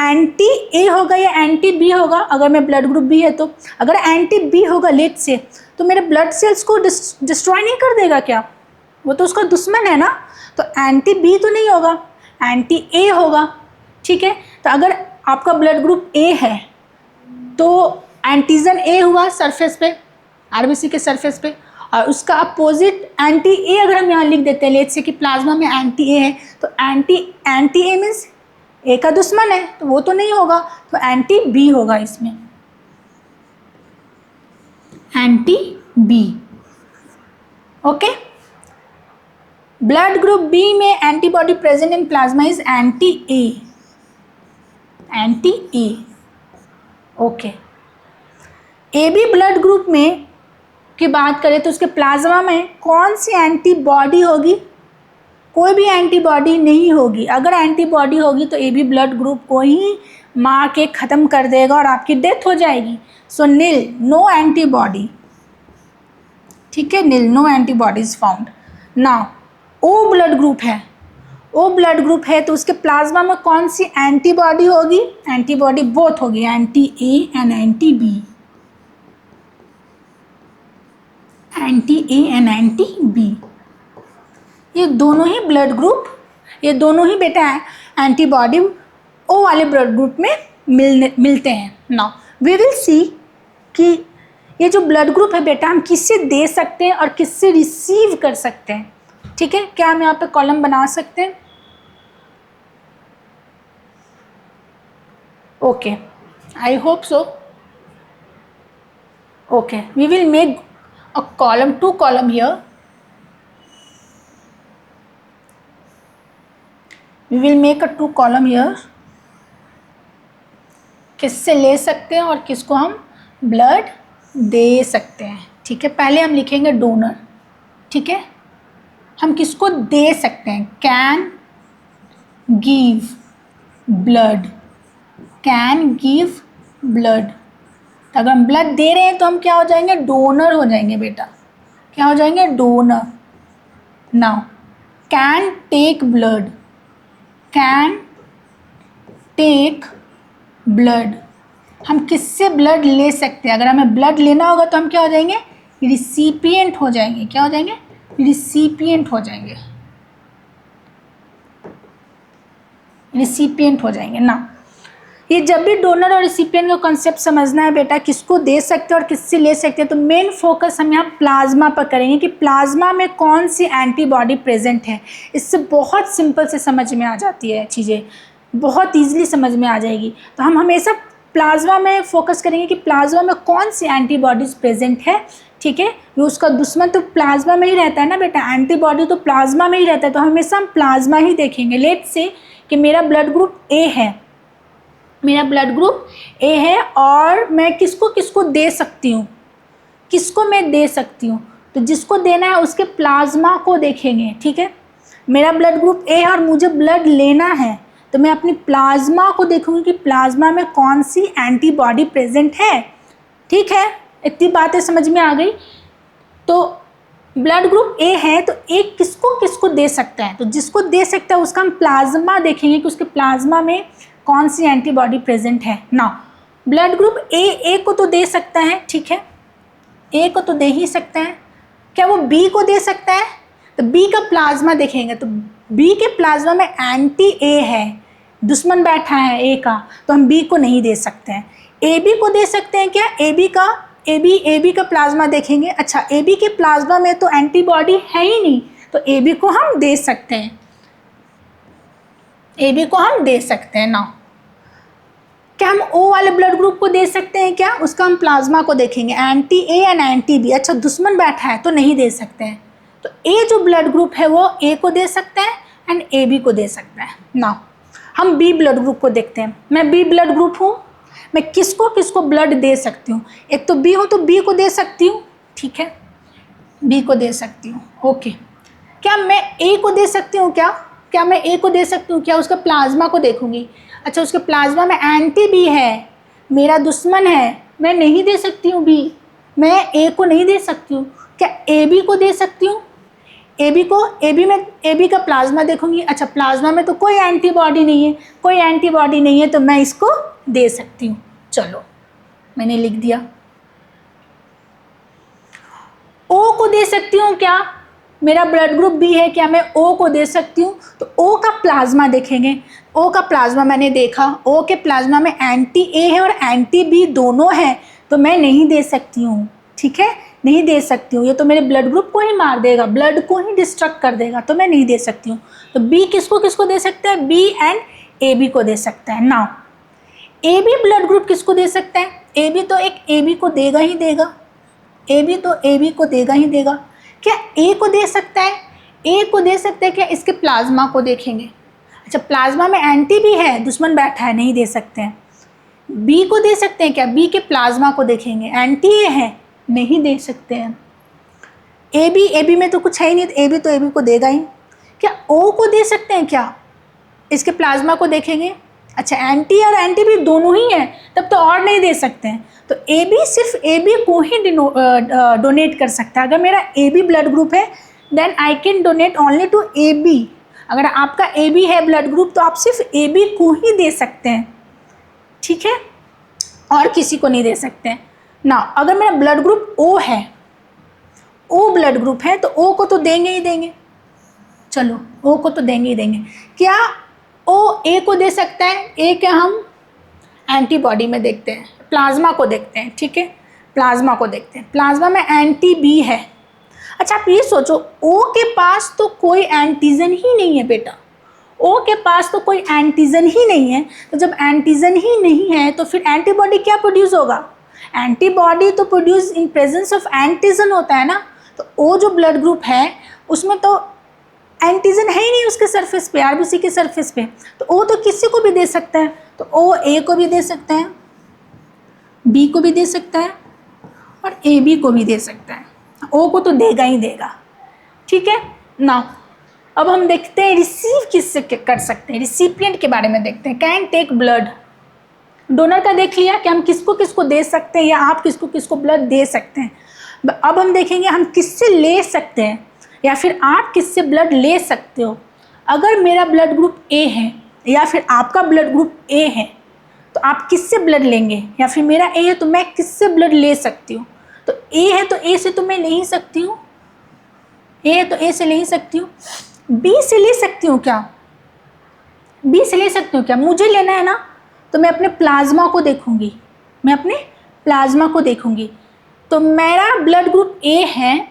एंटी ए होगा या एंटी बी होगा, अगर मैं ब्लड ग्रुप बी है तो। अगर एंटी बी होगा लेट से तो मेरे ब्लड सेल्स को डिस्ट्रॉय नहीं कर देगा क्या, वो तो उसका दुश्मन है ना, तो एंटी बी तो नहीं होगा, एंटी ए होगा, ठीक है। तो अगर आपका ब्लड ग्रुप ए है तो एंटीजन ए हुआ सरफेस पे, आरबीसी के सरफेस पे, और उसका अपोजिट एंटी ए अगर हम यहाँ लिख देते हैं, लेट से कि प्लाज्मा में एंटी ए है तो एंटी ए मीन्स ए का दुश्मन है तो वो तो नहीं होगा, तो एंटी बी होगा इसमें, anti B. Okay, blood group B में antibody present in plasma is anti A, anti A. Okay, A B blood group में की बात करें तो उसके प्लाज्मा में कौन सी एंटीबॉडी होगी, कोई भी एंटीबॉडी नहीं होगी। अगर एंटीबॉडी होगी तो ए बी ब्लड ग्रुप को ही मार के ख़त्म कर देगा और आपकी डेथ हो जाएगी। सो नील, नो एंटीबॉडी, ठीक है, nil, no antibodies found. Now O blood group है, ओ ब्लड ग्रुप है तो उसके प्लाज्मा में कौन सी एंटीबॉडी होगी, एंटीबॉडी बोथ होगी, anti A and anti B, anti A and anti B. ये दोनों ही ब्लड ग्रुप, ये दोनों ही बेटा एंटीबॉडी ओ वाले ब्लड ग्रुप में मिलते हैं। नाउ वी विल सी कि ये जो ब्लड ग्रुप है बेटा हम किससे दे सकते हैं और किससे रिसीव कर सकते हैं, ठीक है। क्या हम यहाँ पे कॉलम बना सकते हैं, Okay, I hope so. Okay, we will make a column, 2 column here. We will make a 2 column here. किससे ले सकते हैं और किसको हम ब्लड दे सकते हैं, ठीक है। पहले हम लिखेंगे डोनर, ठीक है। हम किसको दे सकते हैं, can give blood, can give blood. अगर हम ब्लड दे रहे हैं तो हम क्या हो जाएंगे, डोनर हो जाएंगे बेटा, क्या हो जाएंगे, donor. Now can take blood, can take blood. हम किससे ब्लड ले सकते हैं, अगर हमें ब्लड लेना होगा तो हम क्या हो जाएंगे, रिसिपिएंट हो जाएंगे, क्या हो जाएंगे, रिसिपिएंट हो जाएंगे, रिसिपिएंट हो जाएंगे ना। ये जब भी डोनर और रिसिपिएंट का कॉन्सेप्ट समझना है बेटा, किसको दे सकते हैं और किससे ले सकते हैं, तो मेन फोकस हम यहाँ प्लाज्मा पर करेंगे कि प्लाज्मा में कौन सी एंटीबॉडी प्रेजेंट है। इससे बहुत सिंपल से समझ में आ जाती है चीज़ें, बहुत ईजिली समझ में आ जाएगी। तो हम हमेशा प्लाज्मा में फोकस करेंगे कि प्लाज्मा में कौन सी एंटीबॉडीज प्रेजेंट है, ठीक है। ये उसका दुश्मन तो प्लाज्मा में ही रहता है ना बेटा, एंटीबॉडी तो प्लाज्मा में ही रहता है, तो हमेशा हम प्लाज्मा ही देखेंगे। लेट्स से कि मेरा ब्लड ग्रुप ए है, मेरा ब्लड ग्रुप ए है और मैं किसको किसको दे सकती हूँ, किसको मैं दे सकती हूँ, तो जिसको देना है उसके प्लाज्मा को देखेंगे, ठीक है। मेरा ब्लड ग्रुप ए है और मुझे ब्लड लेना है, तो मैं अपनी प्लाज्मा को देखूंगी कि प्लाज्मा में कौन सी एंटीबॉडी प्रेजेंट है, ठीक है। इतनी बातें समझ में आ गई। तो ब्लड ग्रुप ए है तो ए किसको किसको दे सकता है, तो जिसको दे सकता है उसका हम प्लाज्मा देखेंगे कि उसके प्लाज्मा में कौन सी एंटीबॉडी प्रेजेंट है ना। ब्लड ग्रुप ए को तो दे सकता है, ठीक है, ए को तो दे ही सकता है। क्या वो बी को दे सकता है, तो बी का प्लाज्मा देखेंगे, तो बी के प्लाज्मा में एंटी ए है, दुश्मन बैठा है ए का, तो हम बी को नहीं दे सकते हैं। ए बी को दे सकते हैं क्या, ए बी का प्लाज्मा देखेंगे, अच्छा ए बी के प्लाज्मा में तो एंटीबॉडी है ही नहीं, तो ए बी को हम दे सकते हैं, ए बी को हम दे सकते हैं ना। क्या हम ओ वाले ब्लड ग्रुप को दे सकते हैं क्या, उसका हम प्लाज्मा को देखेंगे, anti A and anti B, अच्छा दुश्मन बैठा है तो नहीं दे सकते हैं। तो ए जो ब्लड ग्रुप है वो ए को दे सकता है एंड ए बी को दे सकता है ना। हम बी ब्लड ग्रुप को देखते हैं, मैं बी ब्लड ग्रुप हूँ, मैं किसको किसको ब्लड दे सकती हूँ, एक तो बी हूँ तो बी को दे सकती हूँ, ठीक है, बी को दे सकती हूँ, ओके। क्या मैं ए को दे सकती हूँ क्या मैं ए को दे सकती हूँ क्या, उसका प्लाज्मा को देखूंगी, अच्छा उसके प्लाज्मा में एंटी बी है, मेरा दुश्मन है, मैं नहीं दे सकती हूँ बी, मैं ए को नहीं दे सकती हूँ। क्या ए बी को दे सकती हूँ, ए बी का प्लाज्मा देखूंगी, अच्छा प्लाज्मा में तो कोई एंटीबॉडी नहीं है, कोई एंटीबॉडी नहीं है तो मैं इसको दे सकती हूँ। चलो मैंने लिख दिया। ओ को दे सकती हूँ क्या, मेरा ब्लड ग्रुप बी है, क्या मैं ओ को दे सकती हूँ, तो ओ का प्लाज्मा देखेंगे, ओ का प्लाज्मा मैंने देखा, ओ के प्लाज्मा में एंटी ए है और एंटी बी दोनों है, तो मैं नहीं दे सकती हूँ, ठीक है, नहीं दे सकती हूँ, ये तो मेरे ब्लड ग्रुप को ही मार देगा, ब्लड को ही डिस्ट्रक्ट कर देगा, तो मैं नहीं दे सकती हूँ। तो बी किसको किसको दे सकता है, बी एंड ए बी को दे सकता है। Now A B blood group किसको दे सकता है, ए बी तो एक ए बी को देगा ही देगा, ए बी तो ए बी को देगा ही देगा। क्या ए को दे सकता है, ए को दे सकता है क्या, इसके प्लाज्मा को देखेंगे, अच्छा प्लाज्मा में एंटी बी है, दुश्मन बैठा है, नहीं दे सकते हैं। बी को दे सकते हैं क्या, बी के प्लाज्मा को देखेंगे, एंटी ए है, नहीं दे सकते हैं। ए बी में तो कुछ है ही नहीं, तो ए बी तो ए बी को देगा ही। क्या ओ को दे सकते हैं क्या, इसके प्लाज्मा को देखेंगे, अच्छा एंटी और एंटी बी दोनों ही हैं, तब तो और नहीं दे सकते हैं। तो ए बी सिर्फ ए बी को ही डोनेट कर सकता है। अगर मेरा ए बी ब्लड ग्रुप है then I can donate only to A B. अगर आपका ए बी है ब्लड ग्रुप तो आप सिर्फ ए बी को ही दे सकते हैं, ठीक है, और किसी को नहीं दे सकते हैं ना। अगर मेरा ब्लड ग्रुप ओ है, ओ ब्लड ग्रुप है, तो ओ को तो देंगे ही देंगे, चलो ओ को तो देंगे ही देंगे। क्या ओ ए को दे सकता है, ए क्या हम एंटीबॉडी में देखते हैं, प्लाज्मा को देखते हैं, ठीक है, प्लाज्मा को देखते हैं, प्लाज्मा में एंटी बी है। अच्छा आप ये सोचो ओ के पास तो कोई एंटीजन ही नहीं है बेटा, ओ के पास तो कोई एंटीजन ही नहीं है, तो जब एंटीजन ही नहीं है तो फिर एंटीबॉडी क्या प्रोड्यूस होगा? एंटीबॉडी तो produce in presence of antigen होता है ना। तो ओ जो ब्लड ग्रुप है उसमें तो एंटीजन है ही नहीं उसके सरफेस पे, आरबीसी के सरफेस पे, तो ओ तो किसी को भी दे सकता है। तो ओ ए को भी दे सकता है, बी को भी दे सकता है और ए बी को भी दे सकता है। ओ को तो देगा ही देगा, ठीक है ना। अब हम देखते हैं रिसीव किससे कर सकते हैं, रिसिपिएंट के बारे में देखते हैं। कैन टेक ब्लड, डोनर का देख लिया कि हम किसको किसको दे सकते हैं या आप किसको किसको ब्लड दे सकते हैं। अब हम देखेंगे हम किससे ले सकते हैं या फिर आप किससे ब्लड ले सकते हो। अगर मेरा ब्लड ग्रुप ए है या फिर आपका ब्लड ग्रुप ए है तो आप किससे ब्लड लेंगे, या फिर मेरा ए है तो मैं किससे ब्लड ले सकती हूँ। तो ए है तो ए से तो मैं ले ही सकती हूँ, ए है तो ए से ले ही सकती हूँ। बी से ले सकती हूँ क्या? बी से ले सकती हूँ क्या? मुझे लेना है ना, तो मैं अपने प्लाज्मा को देखूंगी, मैं अपने प्लाज्मा को देखूंगी। तो मेरा ब्लड ग्रुप ए है,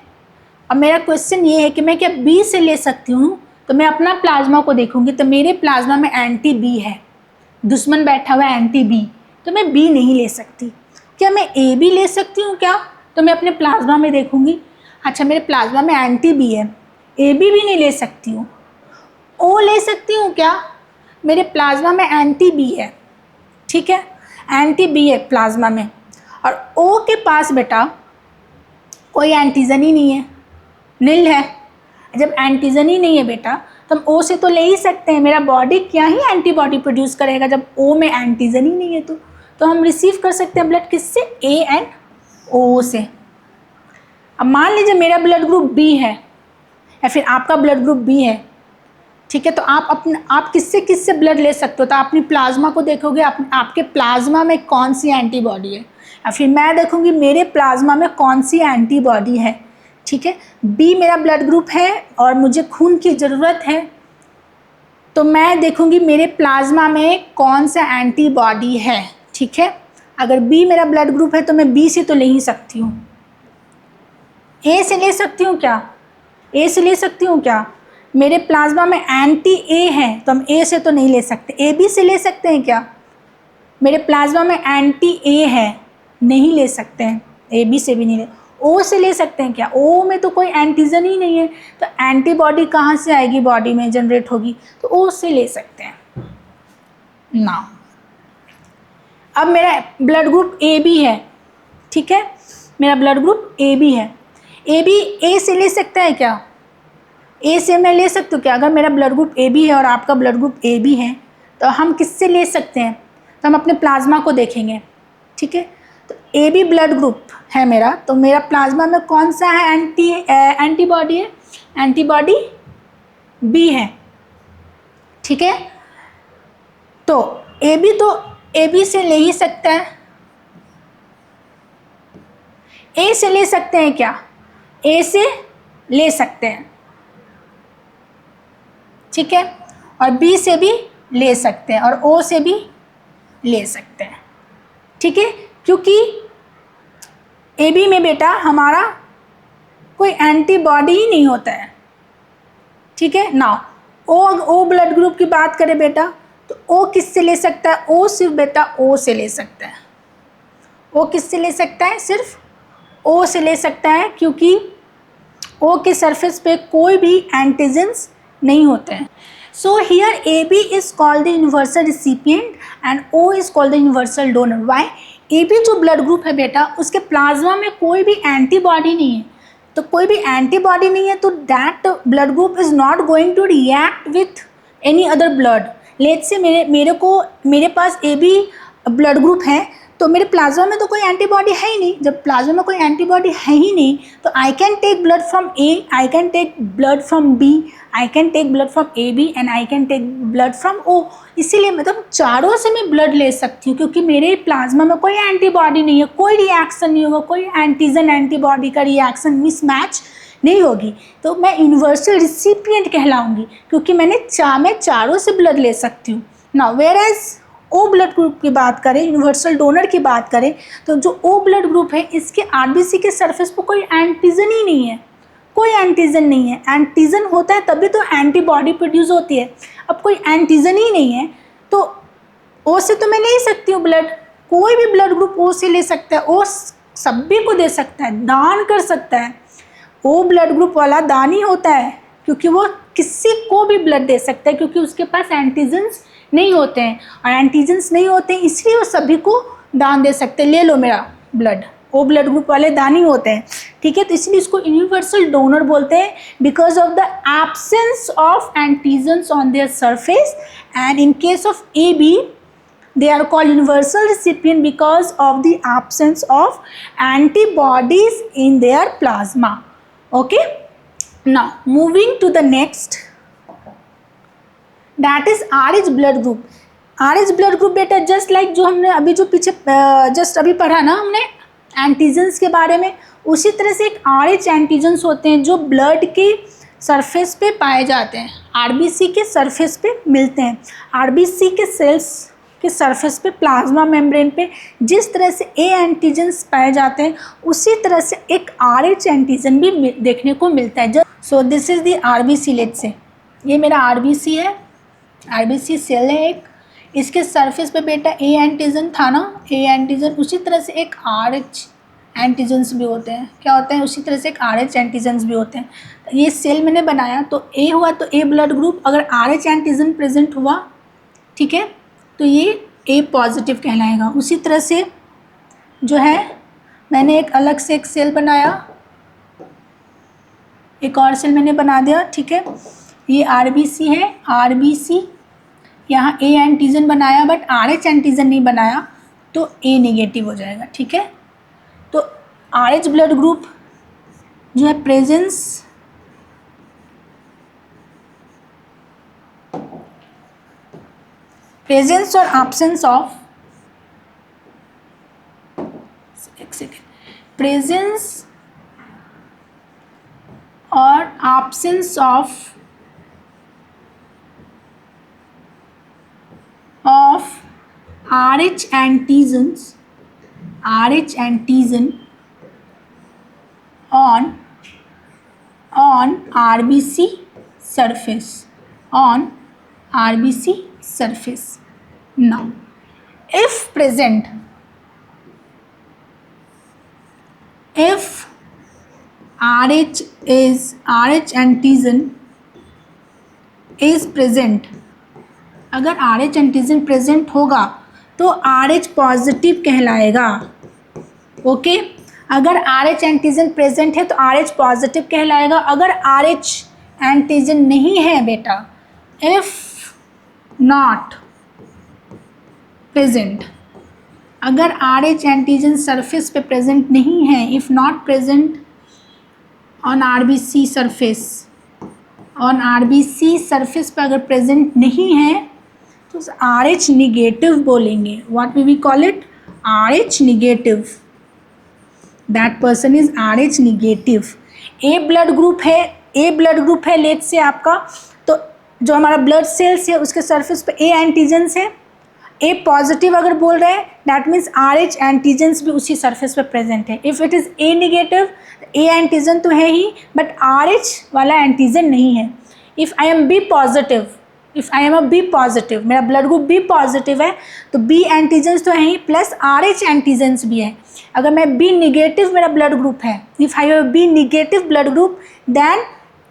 अब मेरा क्वेश्चन ये है कि मैं क्या बी से ले सकती हूँ? तो मैं अपना प्लाज्मा को देखूंगी, तो मेरे प्लाज्मा में एंटी बी है, दुश्मन बैठा हुआ है एंटी बी, तो मैं बी नहीं ले सकती। क्या मैं ए बी ले सकती हूँ क्या? तो मैं अपने प्लाज्मा में देखूंगी, अच्छा मेरे प्लाज्मा में एंटी बी है, ए बी भी नहीं ले सकती हूँ। ओ ले सकती हूँ क्या? मेरे प्लाज्मा में एंटी बी है, ठीक है, एंटी बी है प्लाज्मा में, और ओ के पास बेटा कोई एंटीजन ही नहीं है, नील है। जब एंटीजन ही नहीं है बेटा तो हम ओ से तो ले ही सकते हैं, मेरा बॉडी क्या ही एंटीबॉडी प्रोड्यूस करेगा जब ओ में एंटीजन ही नहीं है। तो हम रिसीव कर सकते हैं ब्लड किससे? ए एंड ओ से। अब मान लीजिए मेरा ब्लड ग्रुप बी है या फिर आपका ब्लड ग्रुप बी है, ठीक है, तो आप किससे किससे ब्लड ले सकते हो? तो आप अपनी प्लाज्मा को देखोगे, आपके प्लाज्मा में कौन सी एंटीबॉडी है, या फिर मैं देखूंगी मेरे प्लाज्मा में कौन सी एंटीबॉडी है, ठीक है। बी मेरा ब्लड ग्रुप है और मुझे खून की ज़रूरत है, तो मैं देखूंगी मेरे प्लाज्मा में कौन सा एंटीबॉडी है, ठीक है। अगर बी मेरा ब्लड ग्रुप है तो मैं बी से तो ले ही सकती हूँ। ए से ले सकती हूँ क्या? ए से ले सकती हूँ क्या? मेरे प्लाज्मा में एंटी ए है तो हम ए से तो नहीं ले सकते। ए बी से ले सकते हैं क्या? मेरे प्लाज्मा में एंटी ए है, नहीं ले सकते हैं, ए बी से भी नहीं ले। ओ से ले सकते हैं क्या? ओ में तो कोई एंटीजन ही नहीं है, तो एंटीबॉडी कहाँ से आएगी बॉडी में जनरेट होगी, तो ओ से ले सकते हैं ना। अब मेरा ब्लड ग्रुप ए बी है, ठीक है, मेरा ब्लड ग्रुप ए बी है, ए बी ए से ले सकता है क्या? ए से मैं ले सकती हूँ क्या? अगर मेरा ब्लड ग्रुप ए बी है और आपका ब्लड ग्रुप ए बी है तो हम किससे ले सकते हैं? तो हम अपने प्लाज्मा को देखेंगे, ठीक है। तो ए बी ब्लड ग्रुप है मेरा, तो मेरा प्लाज्मा में कौन सा है एंटीबॉडी है? एंटीबॉडी बी है, ठीक है। तो ए बी से ले ही सकता है। ए से ले सकते हैं क्या? ए से ले सकते हैं, ठीक है, और बी से भी ले सकते हैं और ओ से भी ले सकते हैं, ठीक है, क्योंकि ए बी में बेटा हमारा कोई एंटीबॉडी ही नहीं होता है, ठीक है ना। ओ ब्लड ग्रुप की बात करें बेटा तो ओ किससे ले सकता है? ओ सिर्फ बेटा ओ से ले सकता है। ओ किससे ले सकता है? सिर्फ ओ से ले सकता है, क्योंकि ओ के सरफेस पे कोई भी एंटीजन्स नहीं होते हैं। So here A B is called the universal recipient and O is called the universal donor. Why? A B जो ब्लड ग्रुप है बेटा उसके प्लाज्मा में कोई भी एंटीबॉडी नहीं है, तो कोई भी एंटीबॉडी नहीं है तो that blood group is not going to react with any other blood. Let's say मेरे पास ए बी ब्लड ग्रुप है तो मेरे प्लाज्मा में तो कोई एंटीबॉडी है ही नहीं। जब प्लाज्मा में कोई एंटीबॉडी है ही नहीं तो I can take blood from A, I can take blood from B, I can take blood from A B and I can take blood from O. इसीलिए मतलब चारों से मैं ब्लड ले सकती हूँ, क्योंकि मेरे प्लाज्मा में कोई एंटीबॉडी नहीं है, कोई रिएक्शन नहीं होगा, कोई एंटीजन एंटीबॉडी का रिएक्शन मिसमैच नहीं होगी, तो मैं यूनिवर्सल रिसिपिएंट कहलाऊंगी, क्योंकि मैं चारों से ब्लड ले सकती हूँ ना। Whereas O blood group की बात करें, यूनिवर्सल डोनर की बात करें, तो जो ओ ब्लड ग्रुप है इसके आरबीसी के सरफेस पर कोई एंटीजन ही नहीं है, कोई एंटीजन नहीं है। एंटीजन होता है तभी तो एंटीबॉडी प्रोड्यूस होती है। अब कोई एंटीजन ही नहीं है तो ओ से तो मैं ले ही सकती हूँ ब्लड, कोई भी ब्लड ग्रुप ओ से ले सकता है, ओ सभी को दे सकता है, दान कर सकता है। ओ ब्लड ग्रुप वाला दानी होता है क्योंकि वो किसी को भी ब्लड दे सकता है क्योंकि उसके पास एंटीजन्स नहीं होते हैं, और एंटीजन्स नहीं होते हैं इसलिए वो सभी को दान दे सकते हैं, ले लो मेरा ब्लड। ओ ब्लड ग्रुप वाले दानी होते हैं, ठीक है। तो इसलिए इसको यूनिवर्सल डोनर बोलते हैं because of the absence of antigens on their surface, and in case of A B they are called universal recipient because of the absence of antibodies in their plasma. Okay, now moving to the next, that is RH blood group. RH blood group बेटा just like जो हमने अभी जो पीछे just अभी पढ़ा ना हमने एंटीजन्स के बारे में, उसी तरह से एक RH एंटीजन्स होते हैं जो ब्लड के सरफेस पे पाए जाते हैं, आरबीसी के सरफेस पे मिलते हैं। आरबीसी के सेल्स के सरफेस पे प्लाज्मा मेम्ब्रेन पे जिस तरह से ए एंटीजन्स पाए जाते हैं उसी तरह से एक RH एंटीजन भी देखने को मिलता है। So this is the RBC, let's say ये मेरा आरबीसी है, आरबीसी सेल है एक, इसके सरफेस पे बेटा ए एंटीजन था ना, ए एंटीजन, उसी तरह से एक RH एंटीजन्स भी होते हैं। क्या होते हैं? उसी तरह से एक RH एंटीजन्स भी होते हैं। ये सेल मैंने बनाया तो ए हुआ तो ए ब्लड ग्रुप, अगर RH एंटीजन प्रेजेंट हुआ, ठीक है, तो ये ए पॉजिटिव कहलाएगा। उसी तरह से जो है मैंने एक अलग से एक सेल बनाया, एक और सेल मैंने बना दिया, ठीक है। ये आरबीसी है, आरबीसी, यहाँ ए एंटीजन बनाया बट RH एंटीजन नहीं बनाया तो ए नेगेटिव हो जाएगा, ठीक है। तो RH ब्लड ग्रुप जो है प्रेजेंस और absence of, एक सेकेंड, प्रेजेंस और absence of RH antigens, RH antigen on RBC surface, on RBC surface. Now if present, if RH antigen is present, अगर RH एंटीजन प्रेजेंट होगा तो RH positive कहलाएगा। Okay, अगर RH antigen present है तो RH positive कहलाएगा। अगर RH antigen नहीं है बेटा, इफ नॉट प्रेजेंट, अगर RH एंटीजन सरफेस पे प्रेजेंट नहीं है, if not present on RBC surface, on RBC surface पे अगर प्रेजेंट नहीं है तो RH निगेटिव बोलेंगे। What we call it? RH negative. That person is RH negative. A blood group है, ए ब्लड ग्रुप है लेट से आपका, तो जो हमारा ब्लड सेल्स है उसके सरफेस पे ए एंटीजन्स है, ए पॉजिटिव अगर बोल रहे हैं दैट मीन्स RH एंटीजन्स भी उसी सरफेस पे प्रेजेंट है। If it is A negative, A antigen तो है ही बट RH वाला एंटीजन नहीं है। If I am B positive, if I am a B positive, मेरा ब्लड ग्रुप बी पॉजिटिव है तो बी एंटीजन्स तो है ही प्लस RH एंटीजन्स भी है। अगर मैं बी निगेटिव मेरा ब्लड ग्रुप है, if I have B negative blood group then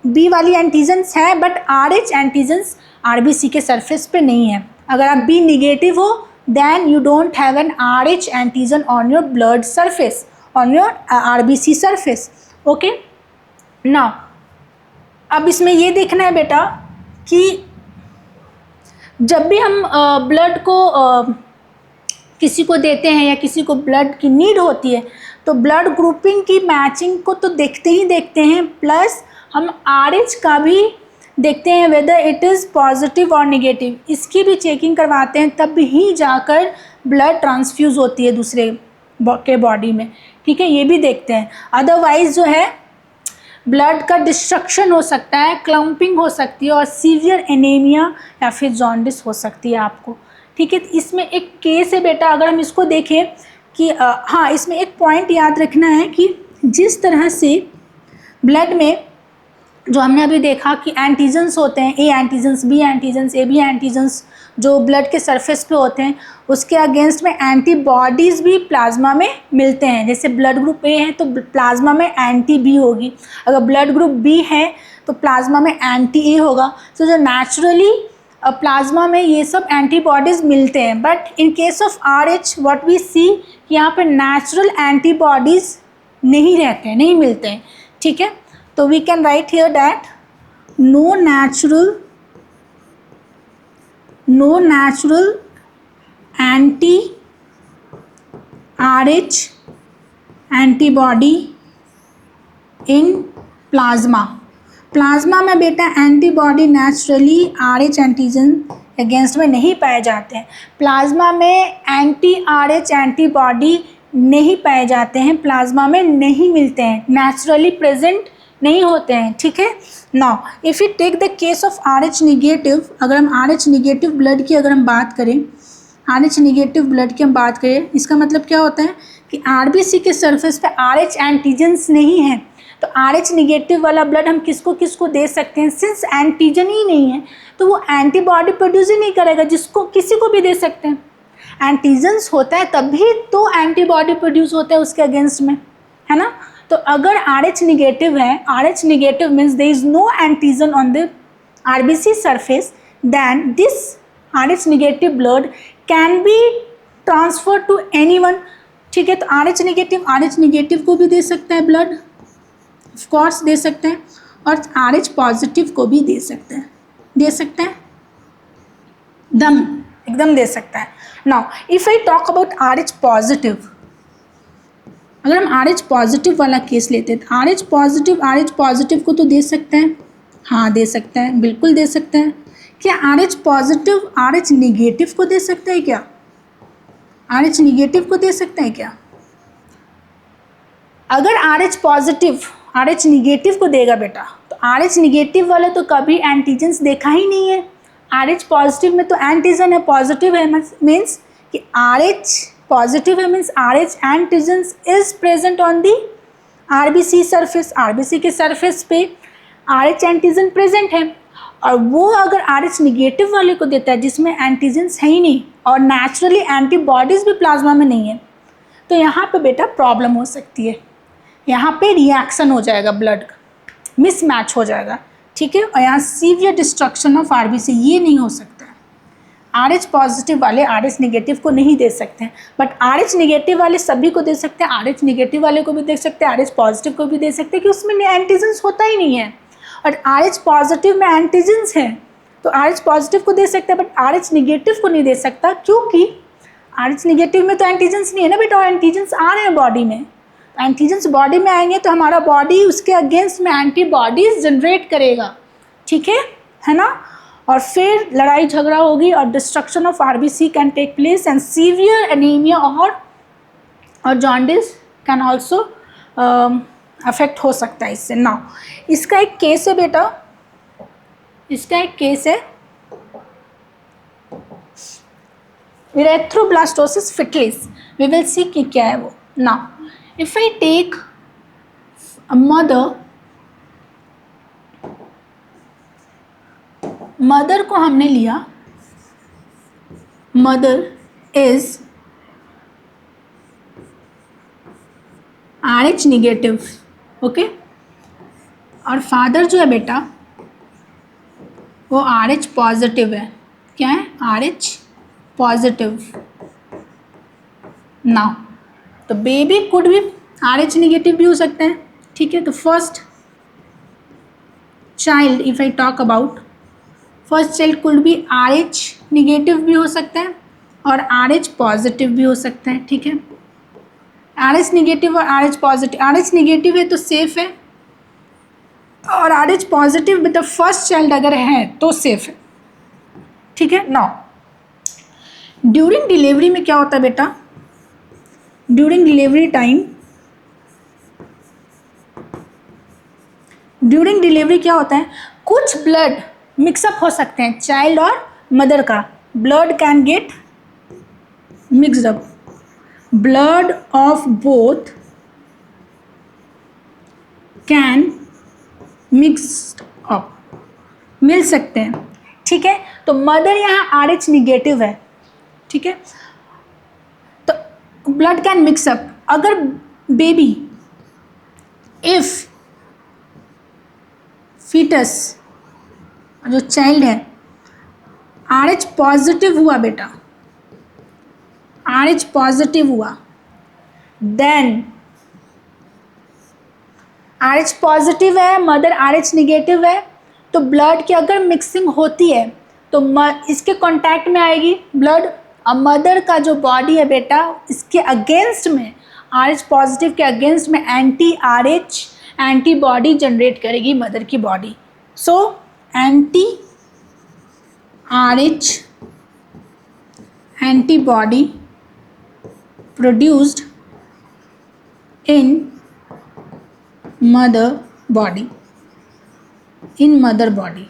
B वाली एंटीजन्स है बट RH एंटीजन्स RBC के सरफेस पे नहीं है। अगर आप बी निगेटिव हो then you don't have an RH antigen on your blood surface, on your RBC surface. Okay, now अब इसमें ये देखना है बेटा कि जब भी हम ब्लड को किसी को देते हैं या किसी को ब्लड की नीड होती है तो ब्लड ग्रुपिंग की मैचिंग को तो देखते ही देखते हैं, प्लस हम RH का भी देखते हैं वेदर इट इज़ पॉजिटिव और नेगेटिव, इसकी भी चेकिंग करवाते हैं, तब ही जाकर ब्लड ट्रांसफ्यूज़ होती है दूसरे के बॉडी में, ठीक है, ये भी देखते हैं। अदरवाइज़ जो है ब्लड का डिस्ट्रक्शन हो सकता है, क्लम्पिंग हो सकती है और सीवियर एनीमिया या फिर जॉन्डिस हो सकती है आपको, ठीक है। इसमें एक केस है बेटा, अगर हम इसको देखें कि हाँ, इसमें एक पॉइंट याद रखना है कि जिस तरह से ब्लड में जो हमने अभी देखा कि एंटीजन्स होते हैं, A antigens, B antigens, A B antigens जो ब्लड के सरफेस पे होते हैं, उसके अगेंस्ट में एंटीबॉडीज़ भी प्लाज्मा में मिलते हैं। जैसे ब्लड ग्रुप ए है तो प्लाज्मा में एंटी बी होगी, अगर ब्लड ग्रुप बी है तो प्लाज्मा में एंटी ए होगा। तो जो नेचुरली प्लाज्मा में ये सब एंटीबॉडीज़ मिलते हैं, but in case of R H what we see कि यहाँ पे नेचुरल एंटीबॉडीज़ नहीं रहते हैं, नहीं मिलते हैं, ठीक है। तो we can write here that no natural anti RH antibody in plasma। Plasma में बेटा antibody naturally RH antigen against में नहीं पाए जाते हैं। प्लाज्मा में एंटी RH एंटीबॉडी नहीं पाए जाते हैं, प्लाज्मा में नहीं मिलते हैं, नेचुरली प्रेजेंट नहीं होते हैं, ठीक है। Now if you take the case of RH negative, अगर हम RH निगेटिव ब्लड की अगर हम बात करें, RH निगेटिव ब्लड की हम बात करें, इसका मतलब क्या होता है कि RBC के सरफेस पे RH एंटीजन्स नहीं है, तो RH निगेटिव वाला ब्लड हम किसको किसको दे सकते हैं, सिंस एंटीजन ही नहीं है तो वो एंटीबॉडी प्रोड्यूस ही नहीं करेगा, जिसको किसी को भी दे सकते हैं। एंटीजन्स होता है तभी तो एंटीबॉडी प्रोड्यूस होता है उसके अगेंस्ट में, है ना। तो अगर RH निगेटिव है, RH negative means there is no antigen on the RBC surface, then this RH negative blood can be transfer to anyone, ठीक है। तो RH निगेटिव को भी दे सकता है ब्लड, ऑफ कोर्स दे सकते हैं, और RH पॉजिटिव को भी दे सकते हैं, एकदम दे सकता है। Now if I talk about RH positive, अगर हम RH पॉजिटिव वाला केस लेते हैं तो RH पॉजिटिव को तो दे सकते हैं, हाँ दे सकते हैं, बिल्कुल दे सकते हैं। क्या RH पॉजिटिव RH निगेटिव को दे सकते हैं क्या? RH निगेटिव को दे सकते हैं क्या? अगर RH पॉजिटिव RH निगेटिव को देगा बेटा, तो RH निगेटिव वाले तो कभी एंटीजन्स देखा ही नहीं है। RH पॉजिटिव में तो एंटीजन है, पॉजिटिव है, मीन्स कि RH पॉजिटिव है means RH antigens is present on the RBC surface, RBC के सरफेस पे RH एंटीजन प्रेजेंट है, और वो अगर RH निगेटिव वाले को देता है जिसमें एंटीजन्स है ही नहीं और नेचुरली एंटीबॉडीज़ भी प्लाज्मा में नहीं है, तो यहाँ पे बेटा प्रॉब्लम हो सकती है, यहाँ पे रिएक्शन हो जाएगा, ब्लड का मिसमैच हो जाएगा, ठीक है, और यहाँ सीवियर डिस्ट्रक्शन ऑफ RBC, ये नहीं हो सकता है। RH पॉजिटिव वाले RH निगेटिव को नहीं दे सकते हैं, बट RH निगेटिव वाले सभी को दे सकते हैं, RH निगेटिव वाले को भी दे सकते हैं, RH पॉजिटिव को भी दे सकते हैं, कि उसमें एंटीजन्स होता ही नहीं है, और RH पॉजिटिव में एंटीजन्स है तो RH पॉजिटिव को दे सकते हैं, बट RH निगेटिव को नहीं दे सकता, क्योंकि RH निगेटिव में तो एंटीजन्स नहीं है ना बेटा, और एंटीजन्स आ रहे हैं बॉडी में, एंटीजन्स बॉडी में आएंगे तो हमारा बॉडी उसके अगेंस्ट में एंटीबॉडीज जनरेट करेगा, ठीक है ना, और फिर लड़ाई झगड़ा होगी और destruction of RBC can take place and severe anaemia और जॉन्डिस कैन ऑल्सो अफेक्ट हो सकता है इससे। नाउ इसका एक केस है बेटा, इसका एक केस है erythroblastosis fetalis, we will see कि क्या है वो। Now if I take a mother को हमने लिया, mother is RH negative, okay, और फादर जो है बेटा वो RH पॉजिटिव है, क्या है, RH पॉजिटिव। नाउ तो बेबी कुड भी RH निगेटिव भी हो सकते हैं, ठीक है। तो first child, if I talk about first child could भी RH निगेटिव भी हो सकता है और RH पॉजिटिव भी हो सकता है, ठीक है। RH निगेटिव और RH पॉजिटिव, RH निगेटिव है तो सेफ है, और RH positive with the first child अगर है तो सेफ है, ठीक है। नाउ ड्यूरिंग डिलीवरी में क्या होता है बेटा, during delivery time, during delivery क्या होता है, कुछ ब्लड मिक्सअप हो सकते हैं, चाइल्ड और मदर का blood can get mixed up, blood of both can mixed up, मिल सकते हैं, ठीक है। तो मदर यहाँ RH निगेटिव है, ठीक है, तो ब्लड कैन मिक्स अप। अगर बेबी, इफ फीटस जो चाइल्ड है RH पॉजिटिव हुआ बेटा, RH पॉजिटिव हुआ, देन RH पॉजिटिव है, मदर RH निगेटिव है, तो ब्लड की अगर मिक्सिंग होती है तो इसके कांटेक्ट में आएगी ब्लड, और मदर का जो बॉडी है बेटा इसके अगेंस्ट में, RH पॉजिटिव के अगेंस्ट में एंटी RH एंटीबॉडी जनरेट करेगी मदर की body. So anti RH antibody produced in mother body, in mother body.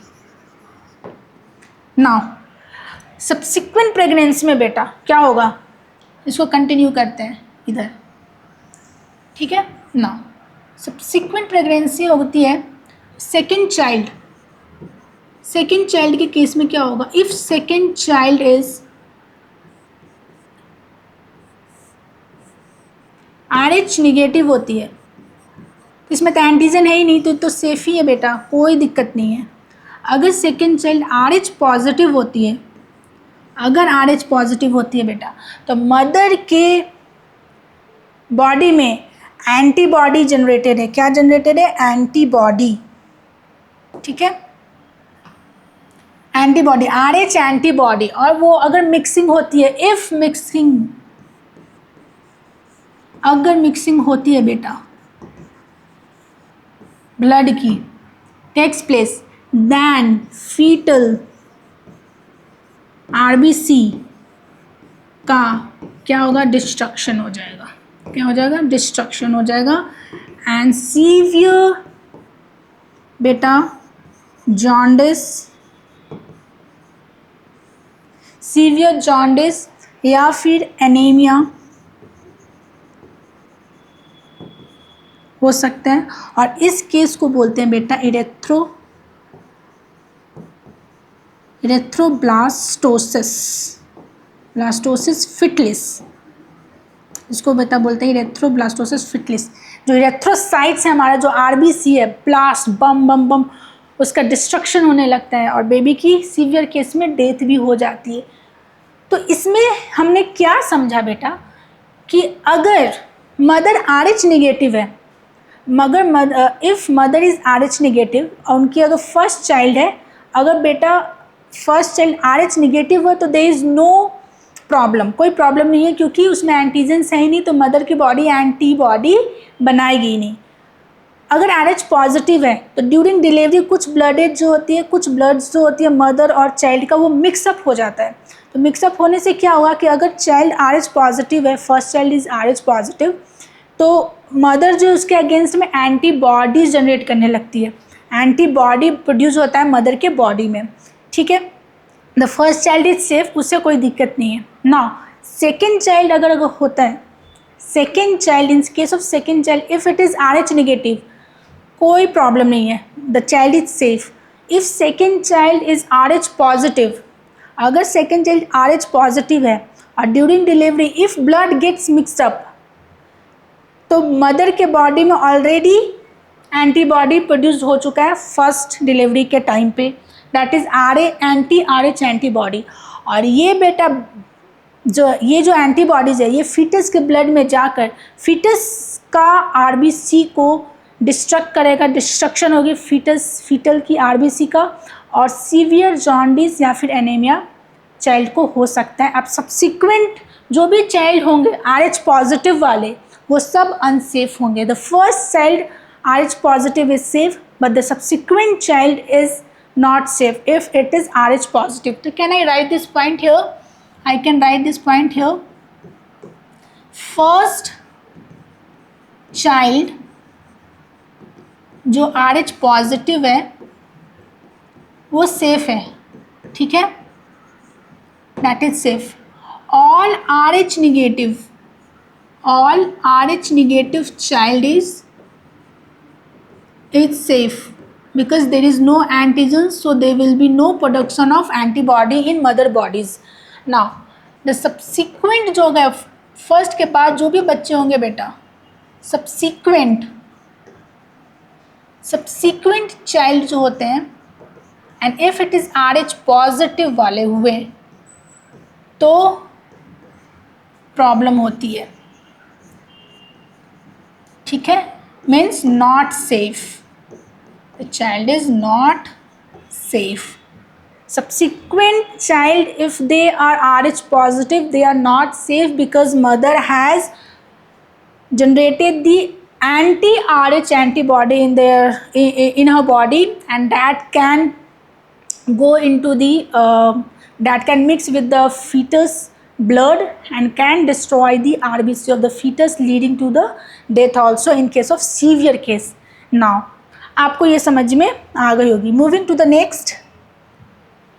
Now subsequent pregnancy में बेटा क्या होगा, इसको कंटिन्यू करते हैं इधर, ठीक है। नाउ सब्सिक्वेंट प्रेगनेंसी होती है सेकेंड चाइल्ड, सेकेंड चाइल्ड के केस में क्या होगा, if second child is RH negative होती है, इसमें तो एंटीजन है ही नहीं, तो सेफ ही है बेटा, कोई दिक्कत नहीं है। अगर सेकेंड चाइल्ड RH पॉजिटिव होती है, अगर RH पॉजिटिव होती है बेटा, तो मदर के बॉडी में एंटीबॉडी जनरेटेड है। क्या जनरेटेड है, एंटीबॉडी, ठीक है, एंटीबॉडी, RH एंटीबॉडी। और वो अगर मिक्सिंग होती है, इफ मिक्सिंग, अगर मिक्सिंग होती है बेटा ब्लड की, takes place, then fetal RBC का क्या होगा, डिस्ट्रक्शन हो जाएगा। क्या हो जाएगा, डिस्ट्रक्शन हो जाएगा। एंड सीवियर बेटा जॉन्डिस, सीवियर जॉन्डिस या फिर एनीमिया हो सकते हैं, और इस केस को बोलते हैं बेटा इरेथ्रोब्लास्टोसिस, ब्लास्टोसिस फिटलिस, इसको बेटा बोलते हैं इरेथ्रोब्लास्टोसिस फिटलिस। जो इरेथ्रोसाइट्स है हमारा, जो RBC है, ब्लास्ट बम बम बम, उसका डिस्ट्रक्शन होने लगता है और बेबी की सीवियर केस में डेथ भी हो जाती है। तो इसमें हमने क्या समझा बेटा कि अगर मदर RH निगेटिव है, मगर if mother is RH negative और उनकी अगर फर्स्ट चाइल्ड है, अगर बेटा फर्स्ट चाइल्ड RH निगेटिव हो तो देयर इज़ नो प्रॉब्लम, कोई प्रॉब्लम नहीं है, क्योंकि उसमें एंटीजन्स है ही नहीं, तो मदर की बॉडी एंटीबॉडी बनाएगी ही नहीं। अगर RH पॉजिटिव है तो ड्यूरिंग डिलीवरी कुछ ब्लडेज जो होती है, कुछ ब्लड्स जो होती है मदर और चाइल्ड का, वो मिक्सअप हो जाता है। तो मिक्सअप होने से क्या होगा कि अगर चाइल्ड RH पॉजिटिव है, first child is RH positive, तो मदर जो उसके अगेंस्ट में एंटीबॉडीज जनरेट करने लगती है, एंटीबॉडी प्रोड्यूस होता है मदर के बॉडी में, ठीक है। The first child is safe, उससे कोई दिक्कत नहीं है। नाउ सेकेंड चाइल्ड अगर होता है, second child, in case of second child if it is RH negative, कोई प्रॉब्लम नहीं है, the child is safe. If second child is RH positive, अगर सेकेंड चाइल्ड RH पॉजिटिव है और during delivery if blood gets mixed up, तो mother के body में already antibody produce हो चुका है फर्स्ट डिलीवरी के टाइम पे, दैट इज़ एंटी-RH एंटीबॉडी। और ये बेटा ये जो एंटीबॉडीज़ है, ये फीटस के ब्लड में जाकर फीटस का RBC को डिस्ट्रक्ट करेगा, डिस्ट्रक्शन होगी फीटल की RBC का, और सीवियर जॉन्डिस या फिर एनीमिया चाइल्ड को हो सकता है। अब सब्सिक्वेंट जो भी चाइल्ड होंगे RH पॉजिटिव वाले, वो सब अनसेफ होंगे। The first child RH positive is safe, but the subsequent child is not safe if it is RH positive. So can I write this point here? I can write this point here. First child जो RH positive है वो safe है, ठीक है, that is safe. All RH negative child is safe, because there is no antigens, so there will be no production of antibody in mother bodies. Now the subsequent जो है first के बाद जो भी बच्चे होंगे बेटा, subsequent चाइल्ड जो होते हैं, and if it is RH positive वाले हुए तो प्रॉब्लम होती है, ठीक है, means not safe, the child is not safe. Subsequent child, if they are RH positive, they are not safe because mother has generated the anti-RH antibody in her body, and that can go into the that can mix with the fetus blood and can destroy the RBC of the fetus, leading to the death also in case of severe case. Now आपको ये समझ में आ गई होगी. Moving to the next,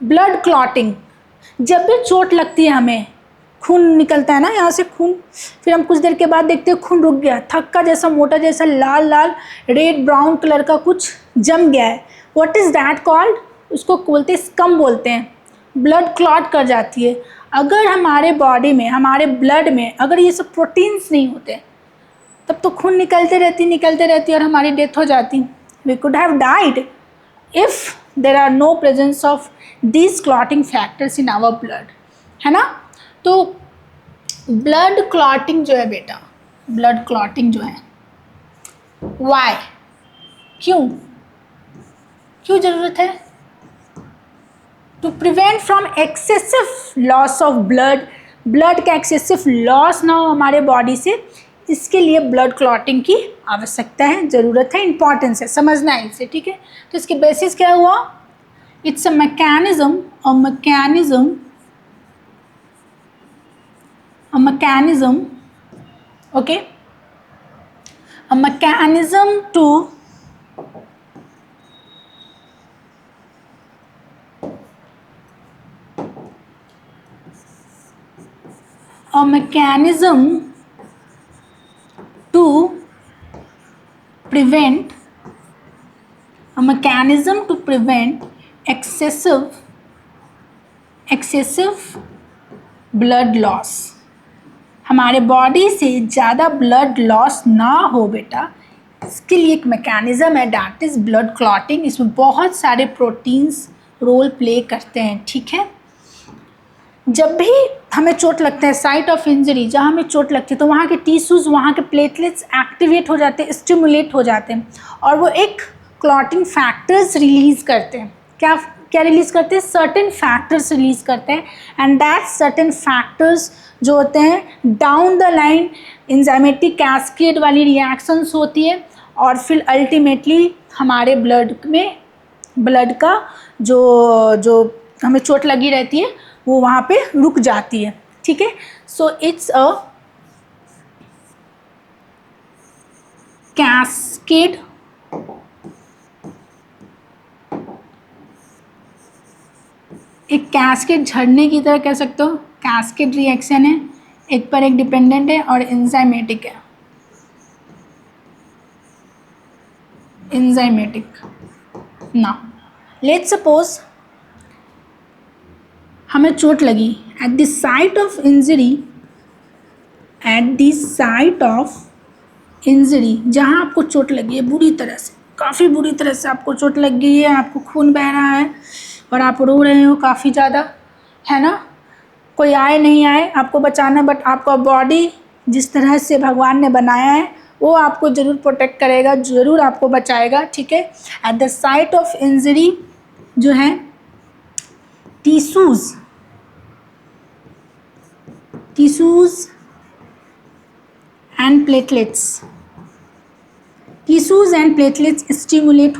blood clotting. जब भी चोट लगती है हमें, खून निकलता है ना यहाँ से खून, फिर हम कुछ देर के बाद देखते हैं खून रुक गया, थक्का जैसा मोटा जैसा लाल लाल रेड ब्राउन कलर का कुछ जम गया है. What is that called? उसको बोलते हैं स्कम बोलते हैं. ब्लड क्लॉट कर जाती है. अगर हमारे बॉडी में, हमारे ब्लड में अगर ये सब प्रोटीन्स नहीं होते तब तो खून निकलते रहती और हमारी डेथ हो जाती. We could have died if there are no presence of these clotting factors in our blood, है ना. तो ब्लड क्लॉटिंग जो है बेटा, ब्लड क्लॉटिंग जो है, why, क्यों ज़रूरत है? To prevent from excessive loss of blood का एक्सेसिव लॉस ना हो हमारे बॉडी से, इसके लिए ब्लड क्लॉटिंग की आवश्यकता है, ज़रूरत है, इंपॉर्टेंस है, समझना है इसे, ठीक है. तो इसके बेसिस क्या हुआ? It's a mechanism okay, a mechanism to prevent excessive blood loss. हमारे बॉडी से ज़्यादा ब्लड लॉस ना हो बेटा, इसके लिए एक मैकेनिज़्म है, दैट इज़ ब्लड क्लॉटिंग. इसमें बहुत सारे प्रोटीन्स रोल प्ले करते हैं, ठीक है. जब भी हमें चोट लगता है, साइट ऑफ इंजरी, जहाँ हमें चोट लगती है, तो वहाँ के टिश्यूज़, वहाँ के प्लेटलेट्स एक्टिवेट हो जाते हैं, स्टिमुलेट हो जाते हैं, और वो एक क्लॉटिंग फैक्टर्स रिलीज़ करते हैं. क्या रिलीज़ करते हैं? सर्टेन फैक्टर्स रिलीज़ करते हैं. एंड दैट सर्टेन फैक्टर्स जो होते हैं, down the line enzymatic cascade वाली रिएक्शंस होती है, और फिर अल्टीमेटली हमारे ब्लड का जो हमें चोट लगी रहती है वो वहाँ पे रुक जाती है, ठीक है. सो इट्स अ कैस्केड, एक कैस्केड झड़ने की तरह कह सकते हो. कैस्केड रिएक्शन है, एक पर एक डिपेंडेंट है और एंजाइमेटिक है. नाउ लेट्स सपोज हमें चोट लगी at the site of injury, जहाँ आपको चोट लगी है बुरी तरह से, काफ़ी बुरी तरह से आपको चोट लग गई है, आपको खून बह रहा है और आप रो रहे हो काफ़ी ज़्यादा, है ना. कोई आए नहीं आए आपको बचाना, बट आपका बॉडी जिस तरह से भगवान ने बनाया है वो आपको ज़रूर प्रोटेक्ट करेगा, ज़रूर आपको बचाएगा, ठीक है. At the site of injury जो है टिश्यूज़ एंड प्लेटलेट्स स्टिमुलेट